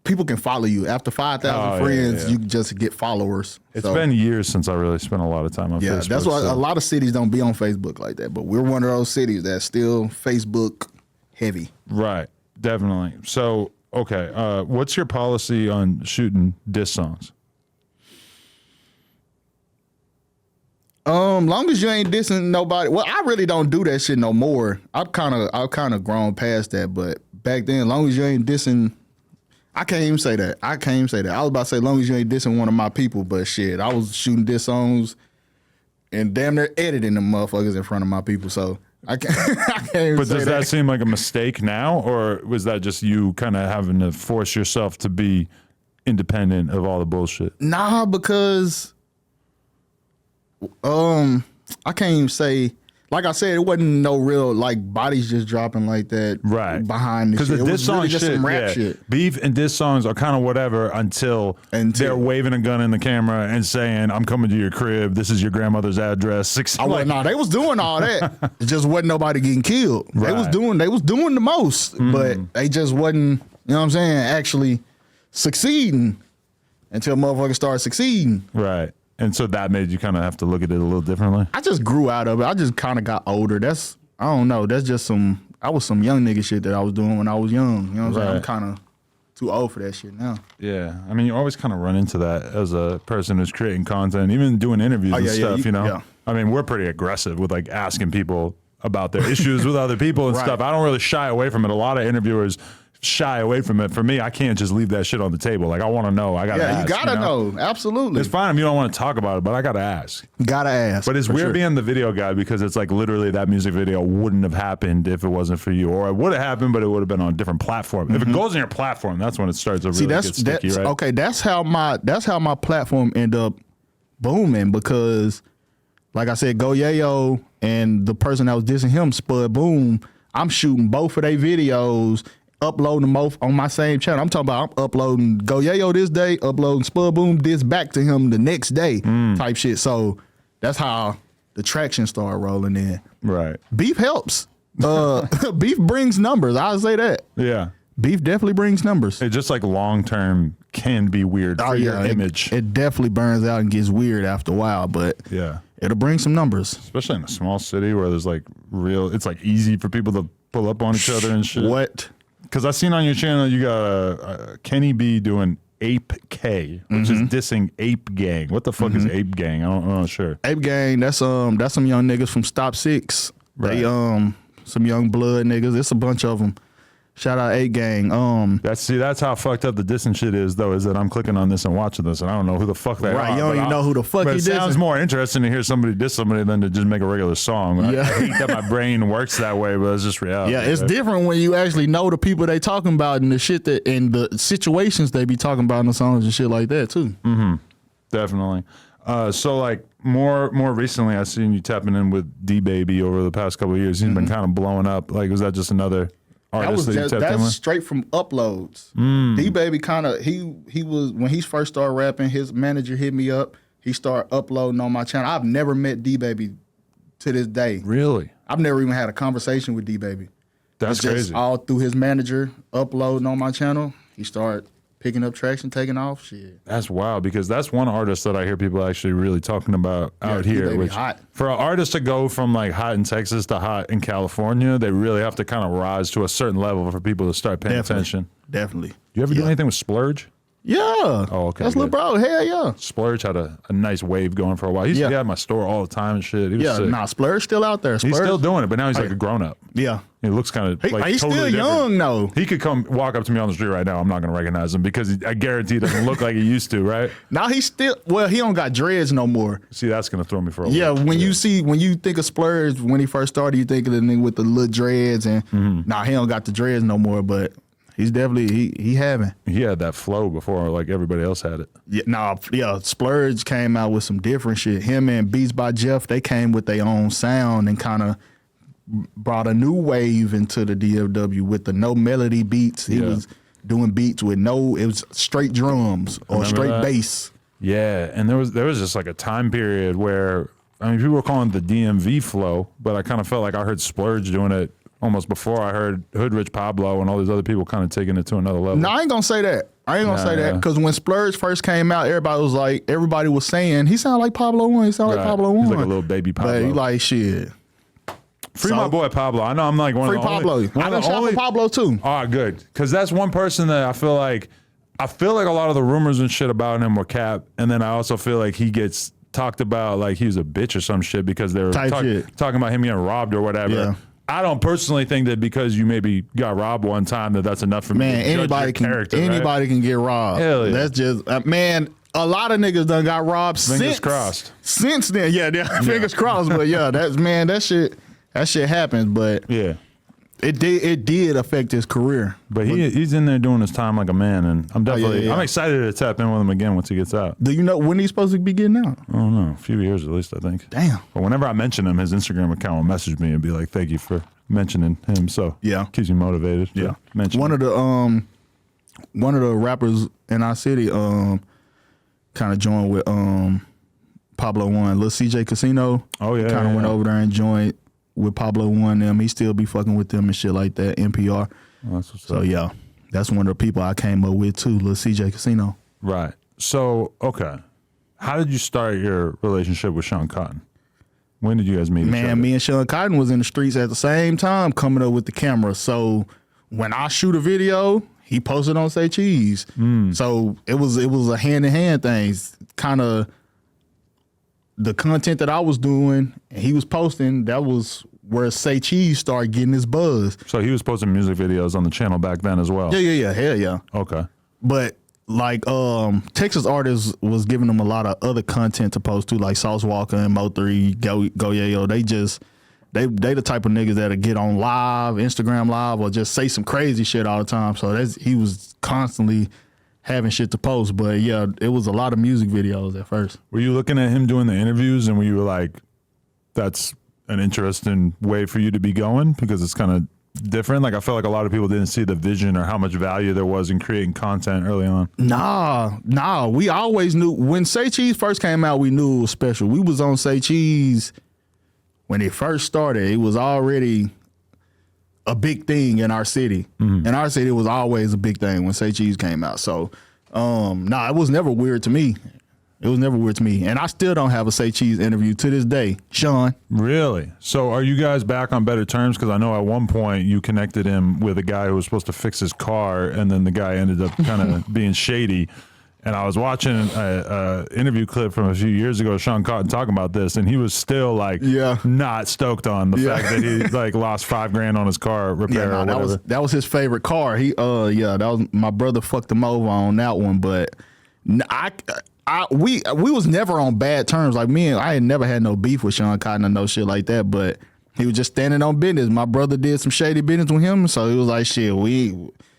People can follow you. After 5,000 friends, yeah. you just get followers. It's So, been years since I really spent a lot of time on yeah, Facebook. that's why so- a lot of cities don't be on Facebook like that. But we're one of those cities that's still Facebook heavy. Right, definitely. So, okay, what's your policy on shooting diss songs? Long as you ain't dissing nobody. Well, I really don't do that shit no more. I've kind of grown past that. But back then, long as you ain't dissing, I can't even say that. I was about to say, long as you ain't dissing one of my people. But shit, I was shooting diss songs and damn near editing them motherfuckers in front of my people. So I can't. I can't even But say does that seem like a mistake now, or was that just you kind of having to force yourself to be independent of all the bullshit? Nah, because I can't even say. Like I said, it wasn't no real like bodies just dropping like that Right. behind the Because shit. the It diss was song really just shit, some rap yeah. shit. Beef and diss songs are kind of whatever until they're waving a gun in the camera and saying, "I'm coming to your crib. This is your grandmother's address." No, they was doing all that. It just wasn't nobody getting killed. They was Right. doing the most, but they just wasn't, you know what I'm saying, actually succeeding until motherfuckers started succeeding. Right. And so that made you kind of have to look at it a little differently. I just grew out of it. I just kind of got older. I don't know. That's just some young nigga shit that I was doing when I was young. You know what I'm saying? I'm Right. kind of too old for that shit now. Yeah. I mean, you always kind of run into that as a person who's creating content, even doing interviews and stuff, you know? yeah. I mean, we're pretty aggressive with like asking people about their issues with other people and Right. stuff. I don't really shy away from it. A lot of interviewers shy away from it. For me, I can't just leave that shit on the table. Like, I want to know. I got to ask. You gotta know. Absolutely. It's fine if you don't want to talk about it, but I got to ask. Gotta ask. But it's for weird sure. being the video guy because it's like literally that music video wouldn't have happened if it wasn't for you, or it would have happened, but it would have been on a different platform. If it goes on your platform, that's when it starts to really get sticky, right? Okay, that's how my platform end up booming because, like I said, Go Yayo and the person that was dissing him, Spud Boom. I'm shooting both of their videos, uploading them both on my same channel. I'm talking about I'm uploading Go Yayo this day, uploading Spud Boom this back to him the next day, type shit. So that's how the traction started rolling in. Right. Beef helps. Beef brings numbers. I'll say that. Yeah. Beef definitely brings numbers. It just like long term can be weird for your image. It definitely burns out and gets weird after a while, but Yeah. it'll bring some numbers. Especially in a small city where there's like it's like easy for people to pull up on each other and shit. What? Because I seen on your channel you got Kenny B doing Ape K, which is dissing Ape Gang. What the fuck is Ape Gang? I'm not sure. Ape Gang, that's some young niggas from Stop 6. They some young blood niggas. It's a bunch of them. Shout out Ape Gang. That's how fucked up the dissing shit is, though, is that I'm clicking on this and watching this, and I don't know who the fuck they are. Right, you don't even know who the fuck but he it sounds dissing. more interesting to hear somebody diss somebody than to just make a regular song. Yeah. I hate that my brain works that way, but it's just reality. Yeah, it's right? different when you actually know the people they talking about and the shit that and the situations they be talking about in the songs and shit like that too. Definitely. So like more recently, I've seen you tapping in with D Baby over the past couple of years. He's been kind of blowing up. Like, was that just another artist that you tapped in that's with? straight from uploads. D Baby kind of he was when he first started rapping. His manager hit me up. He started uploading on my channel. I've never met D Baby to this day. Really? I've never even had a conversation with D Baby. That's It's just crazy. all through his manager uploading on my channel. He started picking up traction, taking off. Shit. That's wild because that's one artist that I hear people actually really talking about out D here. Baby Which hot. for an artist to go from like hot in Texas to hot in California, they really have to kind of rise to a certain level for people to start paying attention. Definitely. You ever do anything with Splurge? Yeah. Oh, okay, That's little good. bro. Hell yeah. Splurge had a nice wave going for a while. He used to be at my store all the time and shit. He was sick. Nah, Splurge still out there. Splurge. He's still doing it, but now he's like a grown up. Yeah. He looks kind of like he's totally still different. young though. He could come walk up to me on the street right now. I'm not going to recognize him because I guarantee he doesn't look like he used to, right? Now he's still, well, he don't got dreads no more. See, that's going to throw me for a Yeah, loop. when you think of Splurge, when he first started, you think of the nigga with the little dreads and nah, he don't got the dreads no more, but he's definitely, he having. He had that flow before like everybody else had it. Yeah, Splurge came out with some different shit. Him and Beats by Jeff, they came with their own sound and kind of brought a new wave into the DFW with the no melody beats. He was doing beats with it was straight drums or straight bass. Yeah, and there was just like a time period where, I mean, people were calling it the DMV flow, but I kind of felt like I heard Splurge doing it almost before I heard Hoodrich Pablo and all these other people kind of taking it to another level. No, I ain't gonna say that. That because when Splurge first came out, everybody was saying he sounded like Pablo One. He sounded like Pablo One. He's like a little baby Pablo. But he like shit. Free my boy Pablo. I know I'm like one Free of the Pablo. only. I done shot for Pablo too. All right, good. Because that's one person that I feel like a lot of the rumors and shit about him were cap, and then I also feel like he gets talked about like he was a bitch or some shit because they were talking about him getting robbed or whatever. Yeah. I don't personally think that because you maybe got robbed one time that's enough for me to judge your character. Anybody can get robbed. Hell yeah. That's just man. A lot of niggas done got robbed. Fingers crossed. Since then, fingers crossed. But yeah, that shit happens. But yeah, it did affect his career. But he's in there doing his time like a man, and I'm definitely I'm excited to tap in with him again once he gets out. Do you know when he's supposed to be getting out? I don't know, a few years at least, I think. Damn. But whenever I mention him, his Instagram account will message me and be like, "Thank you for mentioning him." So keeps me motivated. Yeah, one of the rappers in our city kind of joined with Pablo One, Lil CJ Casino. Oh yeah, kind of went over there and joined with Pablo One. Them, he still be fucking with them and shit like that. NPR. Oh, that's what's so up. Yeah, that's one of the people I came up with too, Lil CJ Casino. Right. So okay, how did you start your relationship with Sean Cotton? When did you guys meet? Man, me and Sean Cotton was in the streets at the same time, coming up with the camera. So when I shoot a video, he posted on Say Cheese. So it was a hand in hand thing. Kind of the content that I was doing and he was posting, that was where Say Cheese started getting his buzz. So he was posting music videos on the channel back then as well. Yeah. Hell yeah. Okay. But like Texas artists was giving them a lot of other content to post to, like Sauce Walker and Mo3, Go Yayo. They the type of niggas that'll get on live, Instagram live, or just say some crazy shit all the time. So he was constantly having shit to post. But yeah, it was a lot of music videos at first. Were you looking at him doing the interviews and were you like, that's an interesting way for you to be going because it's kind of different? Like I felt like a lot of people didn't see the vision or how much value there was in creating content early on. Nah. We always knew when Say Cheese first came out, we knew it was special. We was on Say Cheese when it first started. It was already a big thing in our city. In our city, it was always a big thing when Say Cheese came out. So, it was never weird to me. And I still don't have a Say Cheese interview to this day. Sean. Really? So are you guys back on better terms? Because I know at one point you connected him with a guy who was supposed to fix his car, and then the guy ended up kind of being shady. And I was watching an interview clip from a few years ago, Sean Cotton talking about this, and he was still like not stoked on the fact that he like lost $5,000 on his car repair or whatever. That was his favorite car. That was my brother fucked him over on that one, but we was never on bad terms. Like I had never had no beef with Sean Cotton or no shit like that, but he was just standing on business. My brother did some shady business with him, so it was like shit,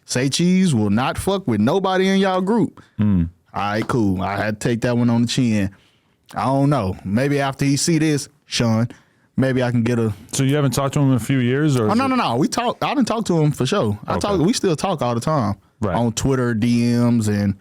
Say Cheese will not fuck with nobody in y'all group. All right, cool. I had to take that one on the chin. I don't know. Maybe after he see this, Sean, maybe I can get a. So you haven't talked to him in a few years, or? Oh, no. We talk. I didn't talk to him for sure. We still talk all the time on Twitter, DMs, and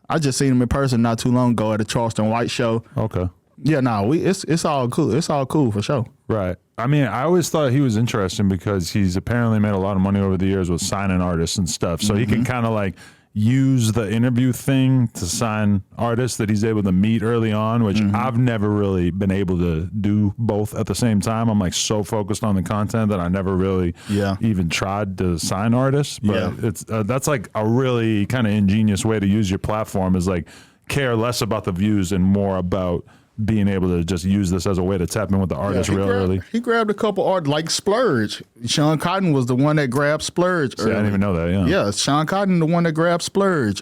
I just seen him in person not too long ago at a Charleston White show. Okay. Yeah, it's all cool. It's all cool for sure. Right. I mean, I always thought he was interesting because he's apparently made a lot of money over the years with signing artists and stuff. So he can kind of like use the interview thing to sign artists that he's able to meet early on, which I've never really been able to do both at the same time. I'm like so focused on the content that I never really even tried to sign artists. But it's that's like a really kind of ingenious way to use your platform, is like care less about the views and more about being able to just use this as a way to tap in with the artist real early. He grabbed a couple art like Splurge. Sean Cotton was the one that grabbed Splurge. See, I didn't even know that. Yeah, Sean Cotton, the one that grabbed Splurge.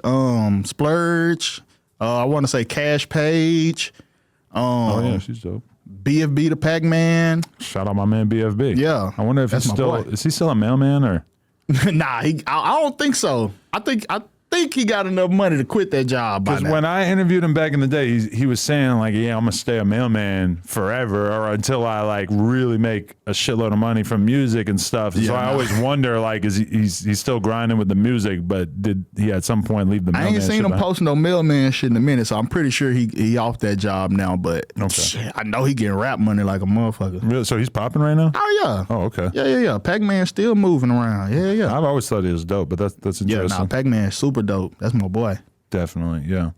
Splurge. I want to say Cash Page. Oh yeah, she's dope. BFB the Pac-Man. Shout out my man BFB. Yeah, I wonder if he's still is he still a mailman or? Nah, I don't think so. I think he got enough money to quit that job. Because when I interviewed him back in the day, he was saying like, yeah, I'm gonna stay a mailman forever or until I like really make a shitload of money from music and stuff. And so I always wonder like, is he's still grinding with the music, but did he at some point leave the mailman? I ain't seen him posting no mailman shit in a minute, so I'm pretty sure he off that job now. But shit, I know he getting rap money like a motherfucker. Really? So he's popping right now? Oh yeah. Oh okay. Yeah. Pac-Man still moving around. Yeah. I've always thought he was dope, but that's interesting. Yeah, Pac-Man super dope. That's my boy. Definitely, yeah.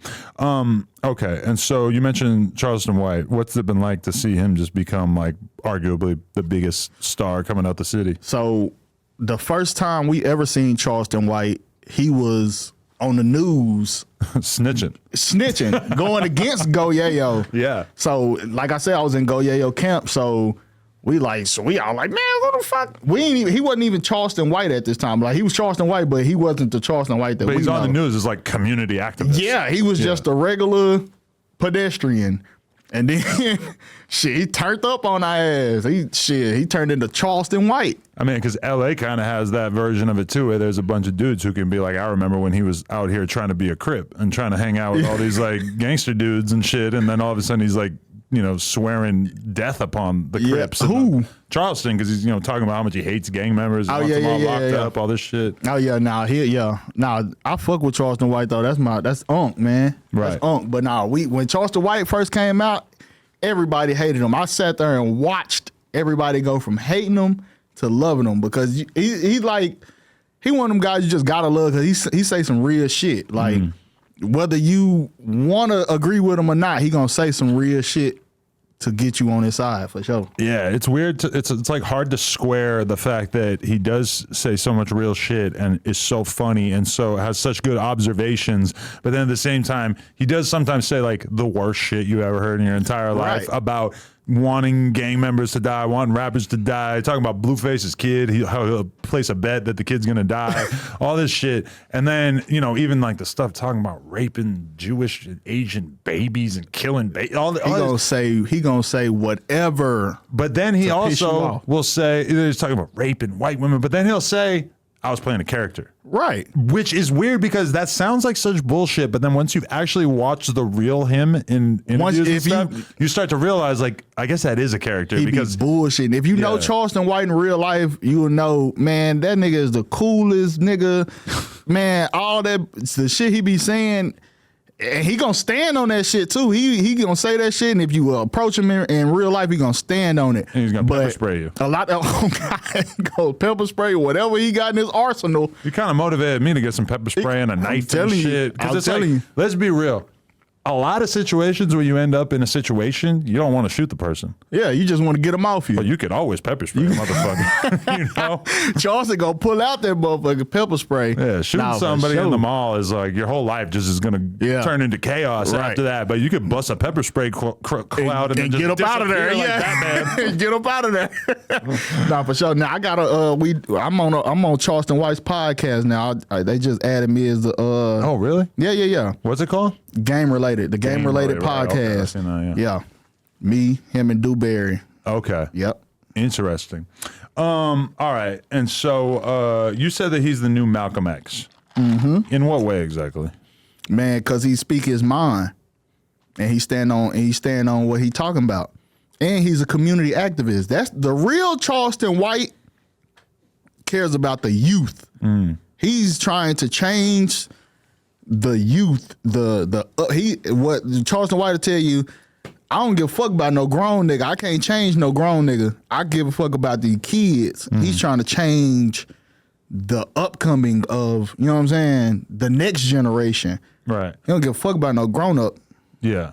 Okay, and so you mentioned Charleston White. What's it been like to see him just become like arguably the biggest star coming out the city? So the first time we ever seen Charleston White, he was on the news snitching, going against Go Yayo. Yeah. So like I said, I was in Go Yayo camp, so we all like, man, what the fuck? He wasn't even Charleston White at this time. Like he was Charleston White, but he wasn't the Charleston White that we know. But he's on the news as like community activist. Yeah, he was just a regular pedestrian. And then shit, he turned up on our ass. He turned into Charleston White. I mean, because LA kind of has that version of it too, where there's a bunch of dudes who can be like, I remember when he was out here trying to be a Crip and trying to hang out with all these like gangster dudes and shit, and then all of a sudden he's like, swearing death upon the Crips. Who? Charleston, because he's, talking about how much he hates gang members, wants them all locked up, all this shit. Oh yeah, I fuck with Charleston White though. That's Unk, man. Right. That's Unk. But when Charleston White first came out, everybody hated him. I sat there and watched everybody go from hating him to loving him, because he one of them guys you just gotta love, because he say some real shit. Like whether you want to agree with him or not, he gonna say some real shit to get you on his side for sure. Yeah, it's weird. It's like hard to square the fact that he does say so much real shit and is so funny and so has such good observations, but then at the same time, he does sometimes say like the worst shit you ever heard in your entire life about wanting gang members to die, wanting rappers to die, talking about Blueface's kid, how he'll place a bet that the kid's gonna die, all this shit. And then, even like the stuff talking about raping Jewish and Asian babies and killing babies. He gonna say whatever. But then he also will say, he's talking about raping white women, but then he'll say, I was playing a character. Right. Which is weird because that sounds like such bullshit, but then once you've actually watched the real him in interviews and stuff, you start to realize, like, I guess that is a character. Because be bullshitting. If you know Charleston White in real life, you will know, man, that nigga is the coolest nigga. Man, all the shit he be saying, and he gonna stand on that shit too. He gonna say that shit, and if you approach him in real life, he gonna stand on it. And he's gonna pepper spray you. A lot of go pepper spray, whatever he got in his arsenal. You kind of motivated me to get some pepper spray and a knife and shit. I'm telling you. Let's be real. A lot of situations where you end up in a situation, you don't want to shoot the person. Yeah, you just want to get them off you. But you could always pepper spray a motherfucker. Charleston gonna pull out that motherfucking pepper spray. Yeah, shooting somebody in the mall is like your whole life just is gonna turn into chaos after that. But you could bust a pepper spray cloud and then just get up out of there. Like Batman. Get up out of there. Nah, for sure. Now I gotta. I'm on Charleston White's podcast now. They just added me as the. Oh really? Yeah. What's it called? Game related. The game related podcast. Right. Okay, yeah. Me, him, and Dewberry. Okay. Yep. Interesting. All right. And so you said that he's the new Malcolm X. Mm-hmm. In what way exactly? Man, because he speak his mind, and he stand on what he talking about, and he's a community activist. That's the real Charleston White. Cares about the youth. He's trying to change the youth. What Charleston White will tell you. I don't give a fuck about no grown nigga. I can't change no grown nigga. I give a fuck about the kids. He's trying to change the upcoming of, you know what I'm saying, the next generation. Right. He don't give a fuck about no grown up. Yeah.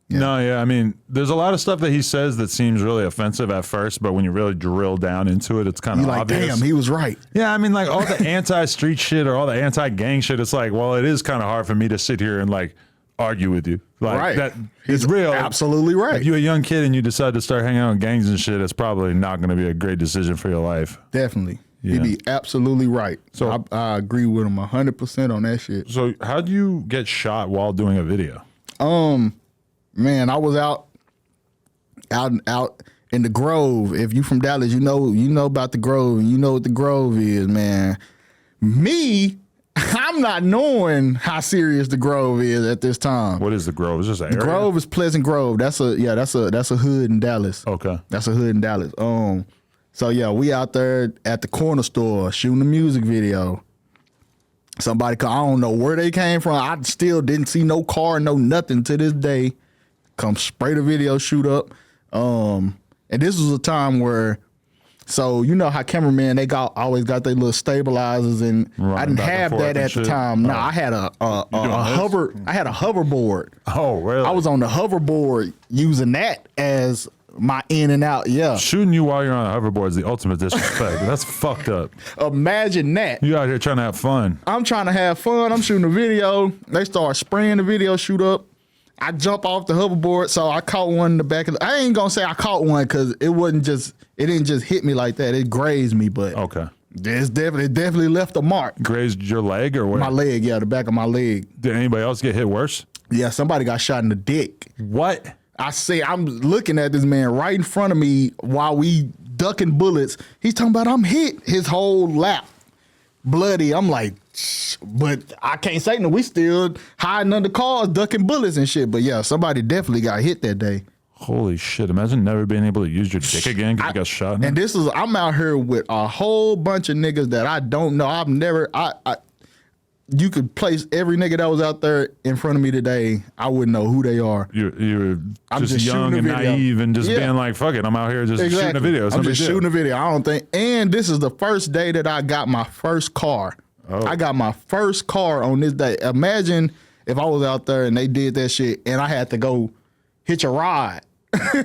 No, yeah. I mean, there's a lot of stuff that he says that seems really offensive at first, but when you really drill down into it, it's kind of You're like, obvious. damn, he was right. Yeah, I mean, like all the anti-street shit or all the anti-gang shit, it's like, well, it is kind of hard for me to sit here and like argue with you. Like Right. that is real. Absolutely right. If you're a young kid and you decide to start hanging out with gangs and shit, it's probably not going to be a great decision for your life. Definitely. Yeah. He'd be absolutely right. So I agree with him 100% on that shit. So how do you get shot while doing a video? Man, I was out in the Grove. If you from Dallas, you know about the Grove, and you know what the Grove is, man. Me, I'm not knowing how serious the Grove is at this time. What is the Grove? Is this an area? Grove is Pleasant Grove. That's a hood in Dallas. Okay. That's a hood in Dallas. So yeah, we out there at the corner store shooting a music video. Somebody, I don't know where they came from. I still didn't see no car, no nothing to this day. Come spray the video, shoot up. And this was a time where, so you know how cameramen, they always got their little stabilizers, and I didn't have that at the time. No, I had a hoverboard. Oh, really? I was on the hoverboard using that as my in and out. Yeah. Shooting you while you're on a hoverboard is the ultimate disrespect. That's fucked up. Imagine that. You out here trying to have fun. I'm trying to have fun. I'm shooting a video. They start spraying the video, shoot up. I jump off the hoverboard, so I caught one in the back of I ain't gonna say I caught one because it didn't just hit me like that. It grazed me, but Okay. it definitely left a mark. Grazed your leg or what? My leg, yeah, the back of my leg. Did anybody else get hit worse? Yeah, somebody got shot in the dick. What? I'm looking at this man right in front of me while we ducking bullets. He's talking about I'm hit. His whole lap bloody. I'm like, but I can't say no. We still hiding under cars, ducking bullets and shit. But yeah, somebody definitely got hit that day. Holy shit. Imagine never being able to use your dick again because you got shot in And it. I'm out here with a whole bunch of niggas that I don't know. You could place every nigga that was out there in front of me today. I wouldn't know who they are. You're I'm just young and shooting a video. naive and just Yeah. being like, fuck it, I'm out here just shooting a video. It's I'm no just big deal. shooting a video. I don't think. And this is the first day that I got my first car. Oh. I got my first car on this day. Imagine if I was out there and they did that shit and I had to go hitch a ride.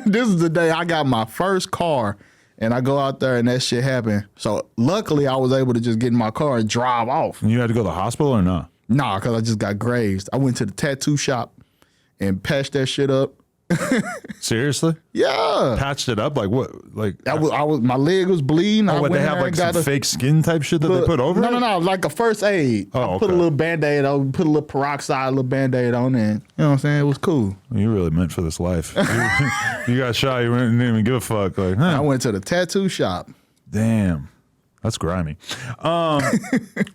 This is the day I got my first car. And I go out there and that shit happened. So luckily I was able to just get in my car and drive off. And you had to go to the hospital or not? Nah, because I just got grazed. I went to the tattoo shop and patched that shit up. Seriously? Yeah. Patched it up? Like what? Like I was my leg was bleeding. what, they have like some fake skin type shit that they put over it? No, like a first aid. Oh, I put a little Band-Aid on, put a little peroxide, a little Band-Aid on, and you know what I'm saying? It was cool. You really meant for this life. You got shot, you didn't even give a fuck. Like, I went to the tattoo shop. damn. That's grimy.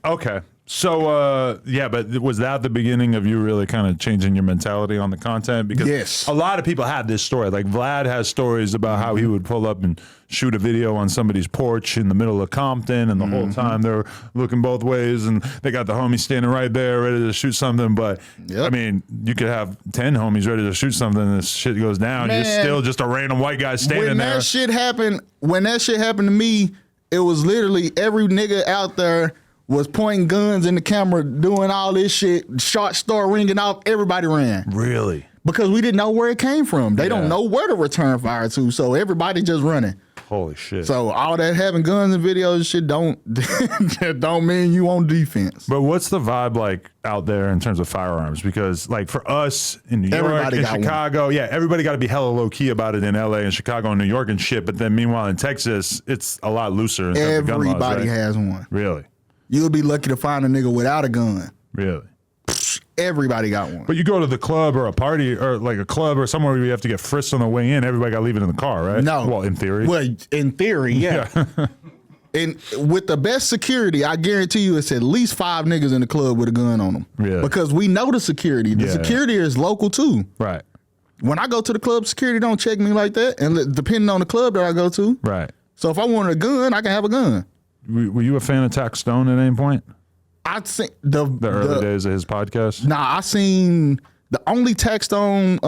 Okay. So, yeah, but was that the beginning of you really kind of changing your mentality on the content? Because Yes. a lot of people have this story. Like Vlad has stories about how he would pull up and shoot a video on somebody's porch in the middle of Compton, and the whole time they're looking both ways, and they got the homie standing right there ready to shoot something. But, Yep. I mean, you could have 10 homies ready to shoot something, and this shit goes down. Man, You're still just a random white guy standing When there. that shit happened to me, it was literally every nigga out there was pointing guns in the camera, doing all this shit. Shots start ringing off. Everybody ran Really? because we didn't know where it came from. They don't know where to return fire to, so everybody just running. Holy shit. So all that having guns and videos and shit don't mean you on defense. But what's the vibe like out there in terms of firearms? Because like for us in New York Everybody and got Chicago, yeah, everybody got to be hella low key about it in LA and Chicago and New York and shit. But then meanwhile in Texas, it's a lot looser. In terms of gun laws, Everybody right? has one. Really? You'll be lucky to find a nigga without a gun. Really? Everybody got one. But you go to the club or a party or like a club or somewhere where you have to get frisked on the way in, everybody got to leave it in the car, right? No. Well, in theory. Well, in theory, yeah. And with the best security, I guarantee you it's at least 5 niggas in the club with a gun on them. Really? Because we know the security. The security is local too. Right. When I go to the club, security don't check me like that. And depending on the club that I go to. Right. So if I wanted a gun, I can have a gun. Were you a fan of Tax Stone at any point? I'd seen The early days of his podcast? Nah, I seen the only text on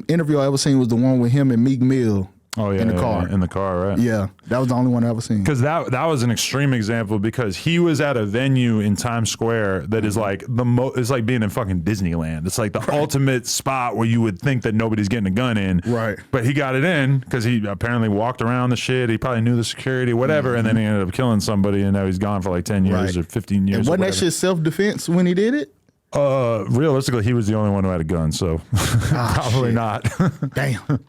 interview I ever seen was the one with him and Meek Mill. Oh yeah, in the car. in the car, right? Yeah, that was the only one I ever seen. Because that was an extreme example because he was at a venue in Times Square that is like it's like being in fucking Disneyland. It's like the ultimate spot where you would think that nobody's getting a gun in. Right. But he got it in because he apparently walked around the shit. He probably knew the security, whatever, and then he ended up killing somebody, and now he's gone for like 10 years or 15 years. And wasn't that shit self-defense when he did it? Realistically, he was the only one who had a gun, so probably not. Damn.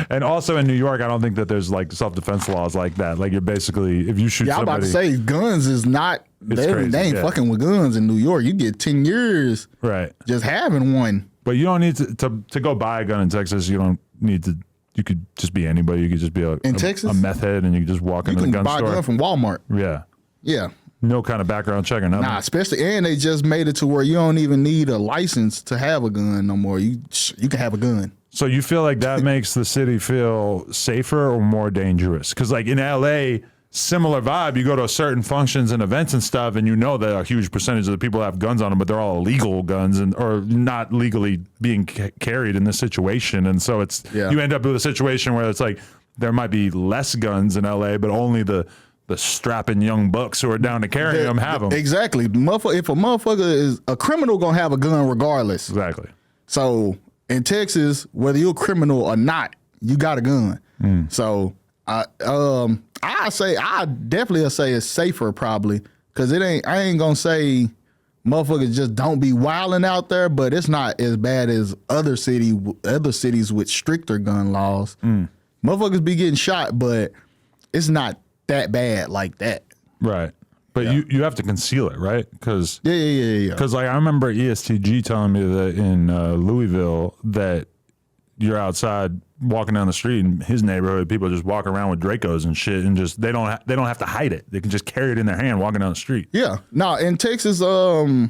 And also in New York, I don't think that there's like self-defense laws like that. Like you're basically, if you shoot Yeah, I'm somebody, about to say guns is not. They ain't fucking with guns in New York. You get 10 years, right? Just having one. But you don't need to go buy a gun in Texas. You don't need to. You could just be anybody. You could just be Texas? a meth head, and you could just walk into the gun store. You can buy a gun from Walmart. Yeah. Yeah. No kind of background check or nothing. Nah, especially, and they just made it to where you don't even need a license to have a gun no more. You can have a gun. So you feel like that makes the city feel safer or more dangerous? Because like in LA, similar vibe. You go to certain functions and events and stuff, and you know that a huge percentage of the people have guns on them, but they're all illegal guns or not legally being carried in this situation. And so you end up with a situation where it's like there might be less guns in LA, but only the strapping young bucks who are down to carry them have them. Exactly. If a motherfucker is a criminal, gonna have a gun regardless. Exactly. So in Texas, whether you're a criminal or not, you got a gun. So I definitely say it's safer probably because I ain't gonna say motherfuckers just don't be wilding out there, but it's not as bad as other cities with stricter gun laws. Motherfuckers be getting shot, but it's not that bad like that. Right. But you have to conceal it, right? Because yeah. Because like I remember ESTG telling me that in Louisville that you're outside walking down the street in his neighborhood, people just walk around with Dracos and shit, and just they don't have to hide it. They can just carry it in their hand walking down the street. Yeah. No, in Texas, you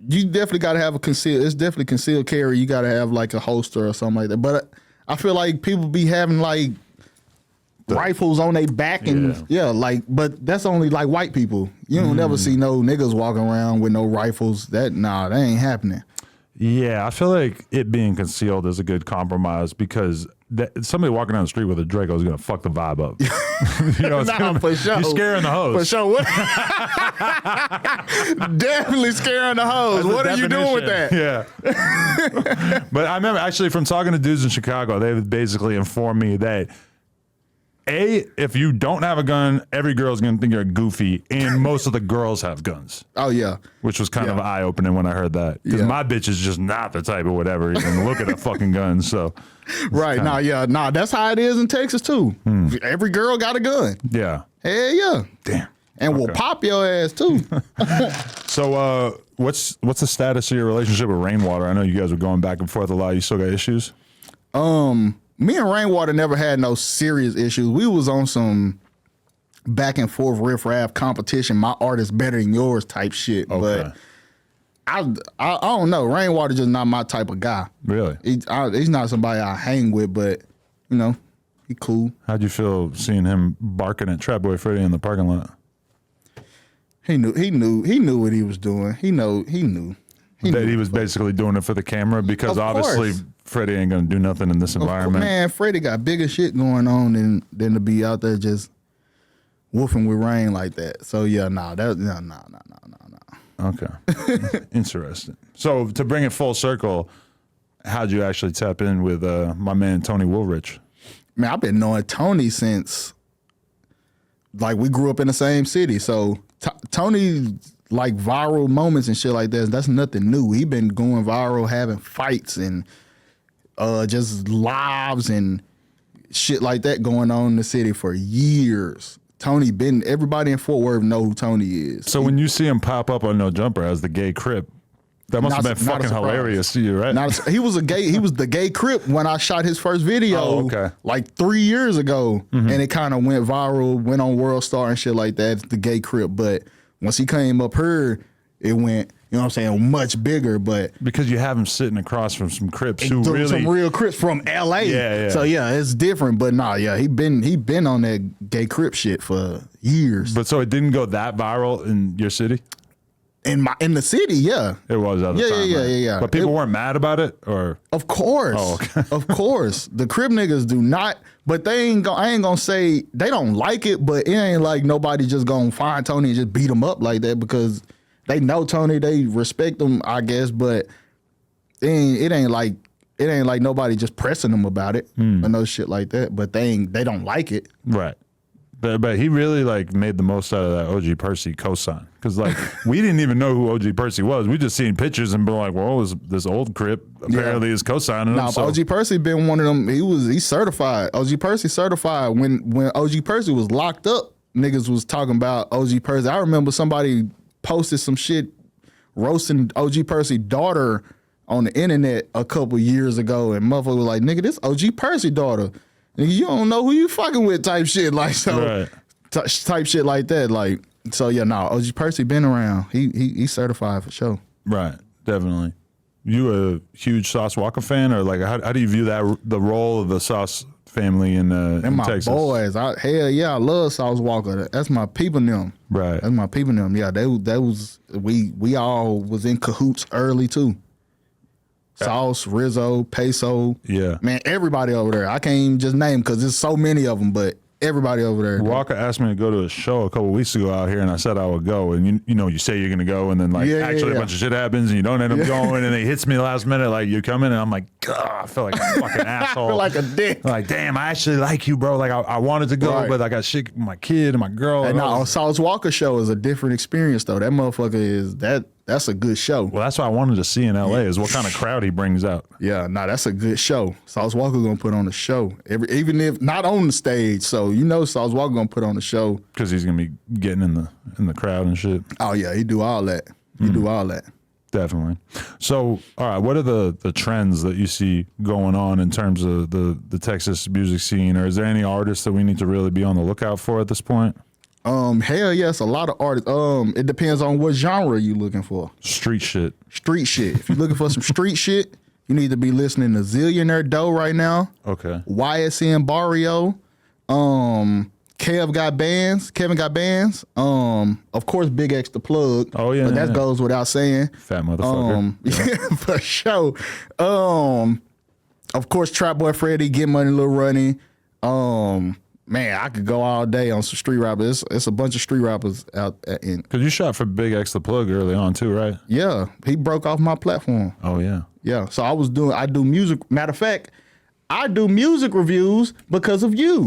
definitely got to have it's definitely concealed carry. You got to have like a holster or something like that. But I feel like people be having like rifles on their back and but that's only like white people. You don't never see no niggas walking around with no rifles. That ain't happening. Yeah, I feel like it being concealed is a good compromise because somebody walking down the street with a Draco is gonna fuck the vibe up. You know, for sure. You're scaring the hoes. For sure. Definitely scaring the hoes. What are you doing with that? Yeah. But I remember actually from talking to dudes in Chicago, they basically informed me that if you don't have a gun, every girl's gonna think you're goofy, and most of the girls have guns. Oh yeah, which was kind of eye opening when I heard that because my bitch is just not the type of whatever even look at a fucking gun. So right now, that's how it is in Texas too. Every girl got a gun. Yeah, hell yeah, damn, and will pop your ass too. So what's the status of your relationship with Rainwater? I know you guys were going back and forth a lot. You still got issues? Me and Rainwater never had no serious issues. We was on some back and forth riff-raff competition. My art is better than yours type shit. Okay. But I don't know. Rainwater just not my type of guy. Really? He's not somebody I hang with, but you know, he cool. How'd you feel seeing him barking at Trap Boy Freddy in the parking lot? He knew what he was doing. He knew. He was basically doing it for the camera because obviously Freddie ain't gonna do nothing in this environment. Man, Freddie got bigger shit going on than to be out there just woofing with Rain like that. So yeah, no. Okay, interesting. So to bring it full circle, how'd you actually tap in with my man Tony Willrich? Man, I've been knowing Tony since like we grew up in the same city. So Tony. Like viral moments and shit like that, that's nothing new. He been going viral, having fights and just lives and shit like that going on in the city for years. Everybody in Fort Worth know who Tony is. So when you see him pop up on No Jumper as the gay Crip, that must have been fucking hilarious to you, right? He was the gay Crip when I shot his first video like 3 years ago. And it kind of went viral, went on World Star and shit like that, the gay Crip. But once he came up here, it went, you know what I'm saying, much bigger. But because you have him sitting across from some Crips who really some real Crips from LA. Yeah. So yeah, it's different. But he been on that gay Crip shit for years. But so it didn't go that viral in your city? In the city, yeah. It was at the time. Yeah. But people weren't mad about it, or of course. Oh, okay. Of course. The Crip niggas do not, but I ain't gonna say they don't like it, but it ain't like nobody just gonna find Tony and just beat him up like that because they know Tony, they respect him, I guess, but it ain't like nobody just pressing him about it or no shit like that. But they don't like it. right. But he really like made the most out of that OG Percy cosign because like we didn't even know who OG Percy was. We just seen pictures and been like, well, this old Crip apparently is cosigning him. Nah, So. OG Percy been one of them. He's certified. OG Percy certified. When OG Percy was locked up, niggas was talking about OG Percy. I remember somebody posted some shit roasting OG Percy's daughter on the internet a couple years ago, and motherfucker was like, nigga, this OG Percy daughter. You don't know who you fucking with type shit. Like, so type shit like that. Like, so yeah, no, OG Percy been around. He's certified for sure. Right, definitely. You a huge Sauce Walker fan, or like how do you view the role of the Sauce family in my Texas? Boys, hell yeah, I love Sauce Walker. That's my people them. Right. That's my people them. Yeah, that was we all was in cahoots early too. Sauce, Rizzo, Peso. Yeah. Man, everybody over there. I can't even just name because there's so many of them, but everybody over there. Walker asked me to go to a show a couple weeks ago out here, and I said I would go. And you say you're going to go, and then like a bunch of shit happens, and you don't end up going, and it hits me last minute like you're coming, and I'm like, God, I feel like a fucking asshole. I feel like a dick. Like, damn, I actually like you, bro. Like I wanted to go, but I got shit with my kid and my girl. And now, Sauce Walker show is a different experience though. That motherfucker is that's a good show. Well, that's what I wanted to see in LA is what kind of crowd he brings out. Yeah, that's a good show. Sauce Walker gonna put on a show, even if not on the stage. So Sauce Walker gonna put on a show because he's gonna be getting in the crowd and shit. Oh yeah, he do all that. He do all that. Definitely. So, all right, what are the trends that you see going on in terms of the Texas music scene, or is there any artists that we need to really be on the lookout for at this point? Hell yes, a lot of artists. It depends on what genre you looking for. Street shit. Street shit. If you're looking for some street shit, you need to be listening to Zillionaire Doe right now. Okay. YSN Barrio. Kevin got bands. Of course, Big X the Plug. Oh yeah. But that goes without saying. Fat motherfucker. Yeah, for sure. Of course, Trap Boy Freddy, Get Money, Lil Runny. Man, I could go all day on some street rappers. It's a bunch of street rappers out in. Because you shot for Big X the Plug early on too, right? Yeah, he broke off my platform. Oh yeah. Yeah, so I do music. Matter of fact, I do music reviews because of you.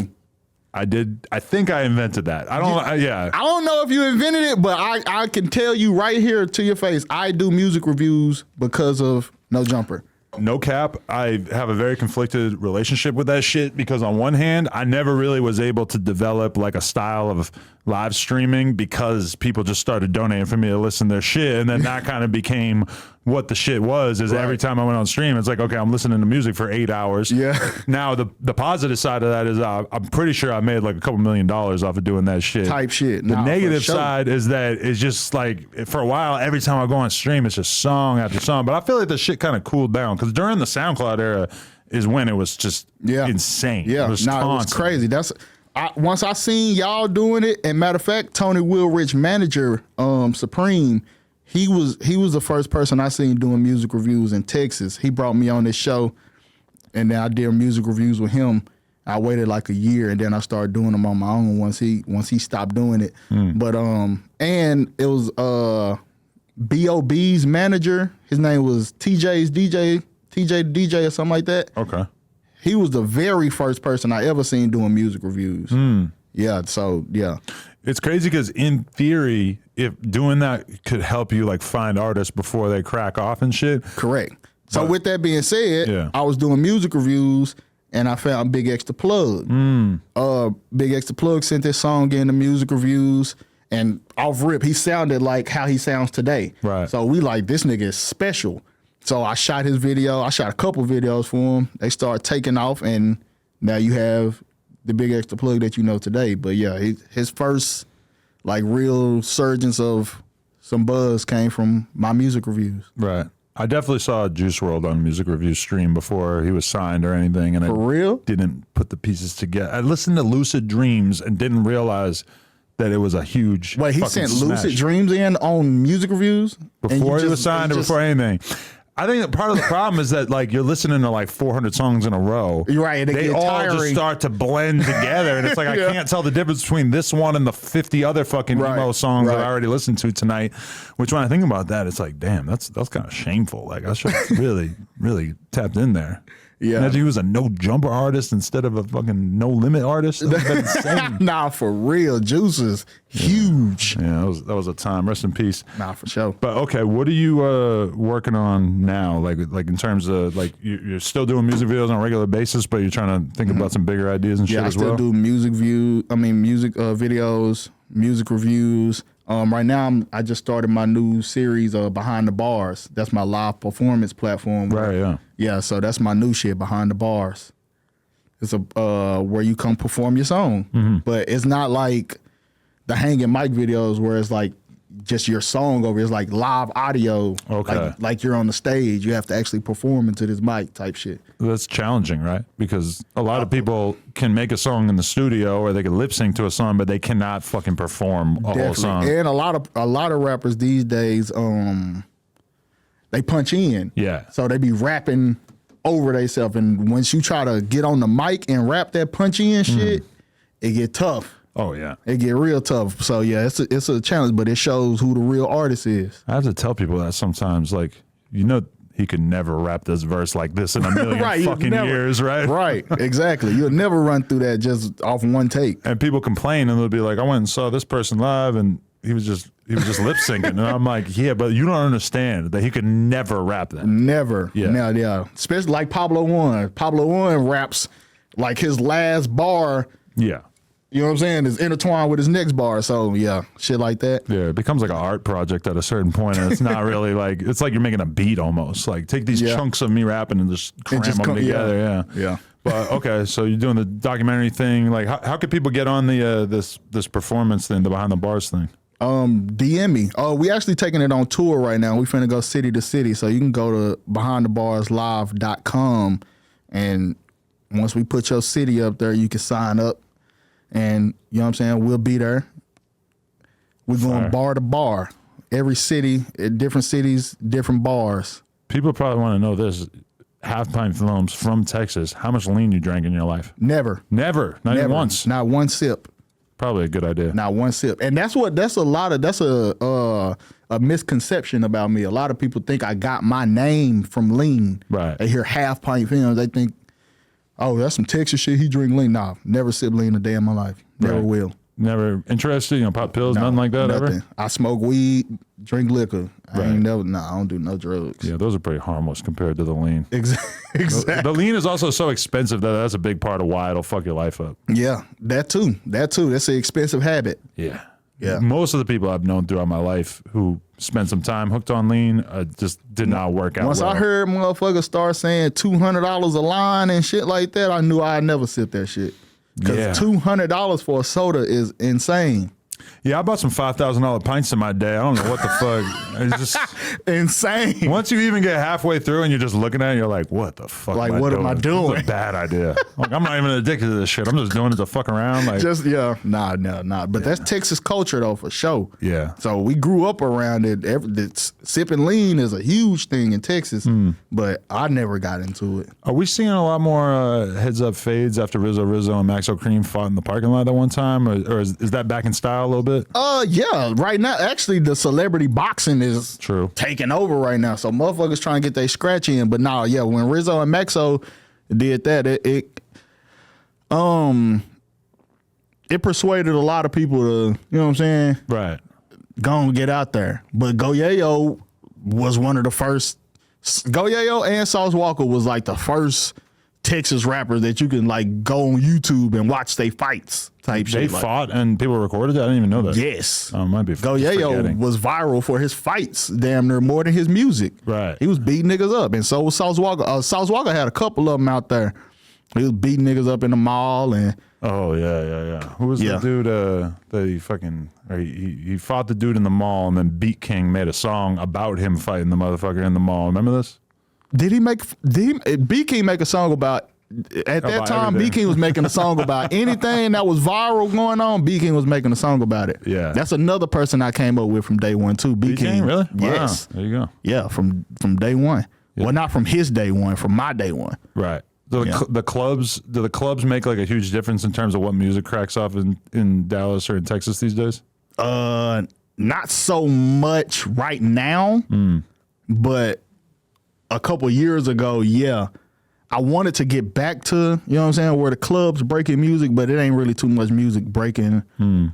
I did. I think I invented that. I don't. I don't know if you invented it, but I can tell you right here to your face, I do music reviews because of No Jumper. No cap, I have a very conflicted relationship with that shit because on one hand, I never really was able to develop like a style of live streaming because people just started donating for me to listen to their shit, and then that kind of became what the shit was. Is every time I went on stream, it's like, okay, I'm listening to music for 8 hours. Yeah. Now the positive side of that is I'm pretty sure I made like a couple $1 million off of doing that shit. Type shit. The negative side is that it's just like for a while, every time I go on stream, it's just song after song. But I feel like the shit kind of cooled down because during the SoundCloud era is when it was just insane. Yeah, it was it was crazy. Once I seen y'all doing it, and matter of fact, Tony Willrich manager, Supreme, he was the first person I seen doing music reviews in Texas. He brought me on this show, and then I did music reviews with him. I waited like a year, and then I started doing them on my own once he stopped doing it. But and it was B.O.B.'s manager. His name was TJ the DJ or something like that. Okay. He was the very first person I ever seen doing music reviews. Yeah, so yeah. It's crazy because in theory, if doing that could help you like find artists before they crack off and shit. Correct. So with that being said, I was doing music reviews and I found Big X the Plug. Big X the Plug sent this song in the music reviews, and off rip, he sounded like how he sounds today. Right. So we like, this nigga is special. So I shot his video. I shot a couple videos for him. They started taking off, and now you have the Big X the Plug that you know today. But yeah, his first like real surgence of some buzz came from my music reviews. Right. I definitely saw Juice WRLD on music review stream before he was signed or anything, and For real? Didn't put the pieces together. I listened to Lucid Dreams and didn't realize that it was a huge. Wait, he fucking sent Lucid smash. Dreams in on music reviews Before he was signed or before anything. I think that part of the problem is that like you're listening to like 400 songs in a row. You're right. They all just start to blend together, and it's like I can't tell the difference between this one and the 50 other fucking emo songs that I already listened to tonight. Which when I think about that, it's like, damn, that's kind of shameful. Like I should have really tapped in there. Yeah, imagine he was a no jumper artist instead of a fucking no limit artist. That would have been insane. Nah, for real, Juice is huge. Yeah, that was a time. Rest in peace. Nah, for sure. But okay, what are you working on now? Like in terms of like you're still doing music videos on a regular basis, but you're trying to think about some bigger ideas and shit as well. Yeah, I still do music videos, music reviews. Right now, I just started my new series, Behind the Bars. That's my live performance platform. Right, yeah. Yeah, so that's my new shit, Behind the Bars. It's where you come perform your song. But it's not like the hanging mic videos where it's like just your song over. It's like live audio. Okay. Like you're on the stage. You have to actually perform into this mic type shit. That's challenging, right? Because a lot of people can make a song in the studio or they can lip sync to a song, but they cannot fucking perform a whole song. And a lot of rappers these days, they punch in. Yeah. So they be rapping over themselves, and once you try to get on the mic and rap that punch in shit, it get tough. Oh yeah, it get real tough. So yeah, it's a challenge, but it shows who the real artist is. I have to tell people that sometimes, like, you know, he could never rap this verse like this in a million fucking years, right? Right, exactly. You'll never run through that just off one take. And people complain, and they'll be like, "I went and saw this person live, and he was just lip syncing," and I'm like, "Yeah, but you don't understand that he could never rap that. Never. Yeah, yeah. Especially like Pablo One. Pablo One raps like his last bar. Yeah. You know what I'm saying? Is intertwined with his next bar. So yeah, shit like that. Yeah, it becomes like an art project at a certain point, and it's not really like, it's like you're making a beat almost. Like take these chunks of me rapping and just cram them together. Yeah. But okay, so you're doing the documentary thing. Like how could people get on the this performance thing, the Behind the Bars thing? DM me. Oh, we actually taking it on tour right now. We finna go city to city. So you can go to behindthebarslive.com, and once we put your city up there, you can sign up. And you know what I'm saying? We'll be there. We're going bar to bar. Every city, different cities, different bars. People probably want to know this. HalfPintFilmz from Texas. How much lean you drank in your life? Never. Never. Not even once. Not one sip. Probably a good idea. Not one sip. And that's a misconception about me. A lot of people think I got my name from lean. Right. They hear HalfPintFilmz, they think, oh, that's some Texas shit. He drink lean. Nah, never sip lean a day in my life. Never will. Never interested, pop pills, nothing like that nothing. ever? I smoke weed, drink liquor. I don't do no drugs. Yeah, those are pretty harmless compared to the lean. Exactly. The lean is also so expensive that that's a big part of why it'll fuck your life up. Yeah, that too. That's an expensive habit. Yeah. Yeah. Most of the people I've known throughout my life who spent some time hooked on lean just did not work out. Once I heard motherfuckers start saying $200 a line and shit like that, I knew I'd never sip that shit. Because $200 for a soda is insane. Yeah, I bought some $5,000 pints in my day. I don't know what the fuck. It's just insane. Once you even get halfway through and you're just looking at it, you're like, what the fuck? Like, what am I doing? It's a bad idea. Like, I'm not even addicted to this shit. I'm just doing it to fuck around. Like, nah. But that's Texas culture though, for sure. Yeah. So we grew up around it. Sipping lean is a huge thing in Texas, but I never got into it. Are we seeing a lot more heads up fades after Rizzo and Maxo Cream fought in the parking lot at one time, or is that back in style a little bit? Yeah. Right now, actually, the celebrity boxing is taking over right now. So motherfuckers trying to get their scratch in. But now, when Rizzo and Maxo did that, it persuaded a lot of people to, you know what I'm saying? Right. Go and get out there. But Goyayo was one of the first. Goyayo and Sauce Walker was like the first Texas rappers that you can like go on YouTube and watch they fights type shit. They fought and people recorded that? I didn't even know that. Yes. Might be Goyayo was viral for his fights damn near more than his music. Right. He was beating niggas up, and so was Sauce Walker. Sauce Walker had a couple of them out there. He was beating niggas up in the mall and. Oh yeah. Who was the dude that he fought the dude in the mall, and then Beat King made a song about him fighting the motherfucker in the mall. Remember this? Did B King make a song about At that About time, everything. B King was making a song about anything that was viral going on. B King was making a song about it. Yeah. That's another person I came up with from day one too. B King, Really? Yes. Wow. There you go. Yeah, from day one. Yeah. Well, not from his day one, from my day one. Right. Do the clubs make like a huge difference in terms of what music cracks off in Dallas or in Texas these days? Not so much right now, but a couple years ago, yeah. I wanted to get back to, you know what I'm saying, where the clubs breaking music, but it ain't really too much music breaking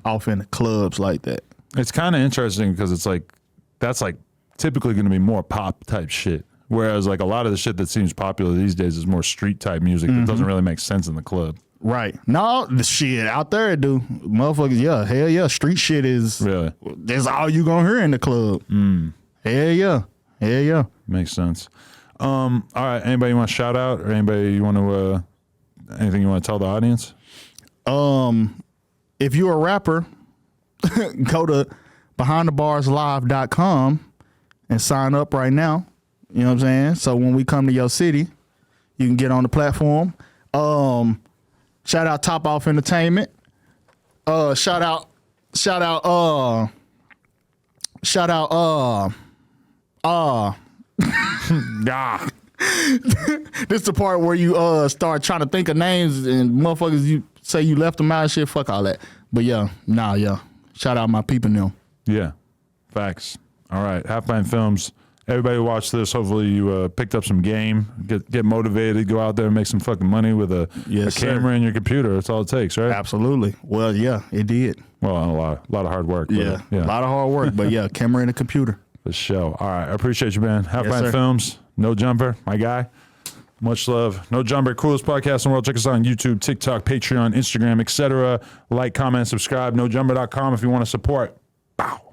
off in the clubs like that. It's kind of interesting because it's like that's like typically going to be more pop type shit. Whereas like a lot of the shit that seems popular these days is more street type music that doesn't really make sense in the club. Right. No, the shit out there, dude. Motherfuckers, yeah, hell yeah. Street shit is Really? that's all you gonna hear in the club. Hell yeah. Hell yeah. Makes sense. All right. Anybody you want to shout out or anybody you want to, anything you want to tell the audience? If you're a rapper, go to behindthebarslive.com and sign up right now. You know what I'm saying? So when we come to your city, you can get on the platform. Shout out Top Off Entertainment. Shout out Nah. This the part where you start trying to think of names and motherfuckers you say you left them out and shit. Fuck all that. But yeah. Shout out my people them. Yeah. Facts. All right. HalfPintFilmz. Everybody watch this. Hopefully you picked up some game. Get motivated. Go out there and make some fucking money with a camera and your computer. That's all it takes, right? Absolutely. Well, yeah, it did. Well, a lot of hard work. Yeah, a lot of hard work. But yeah, camera and a computer. The show. All right. I appreciate you, man. Yes, HalfPintFilmz. No Jumper, my guy. Much love. No Jumper, coolest podcast in the world. Check us out on YouTube, TikTok, Patreon, Instagram, etc. Like, comment, subscribe. NoJumper.com if you want to support. Bow.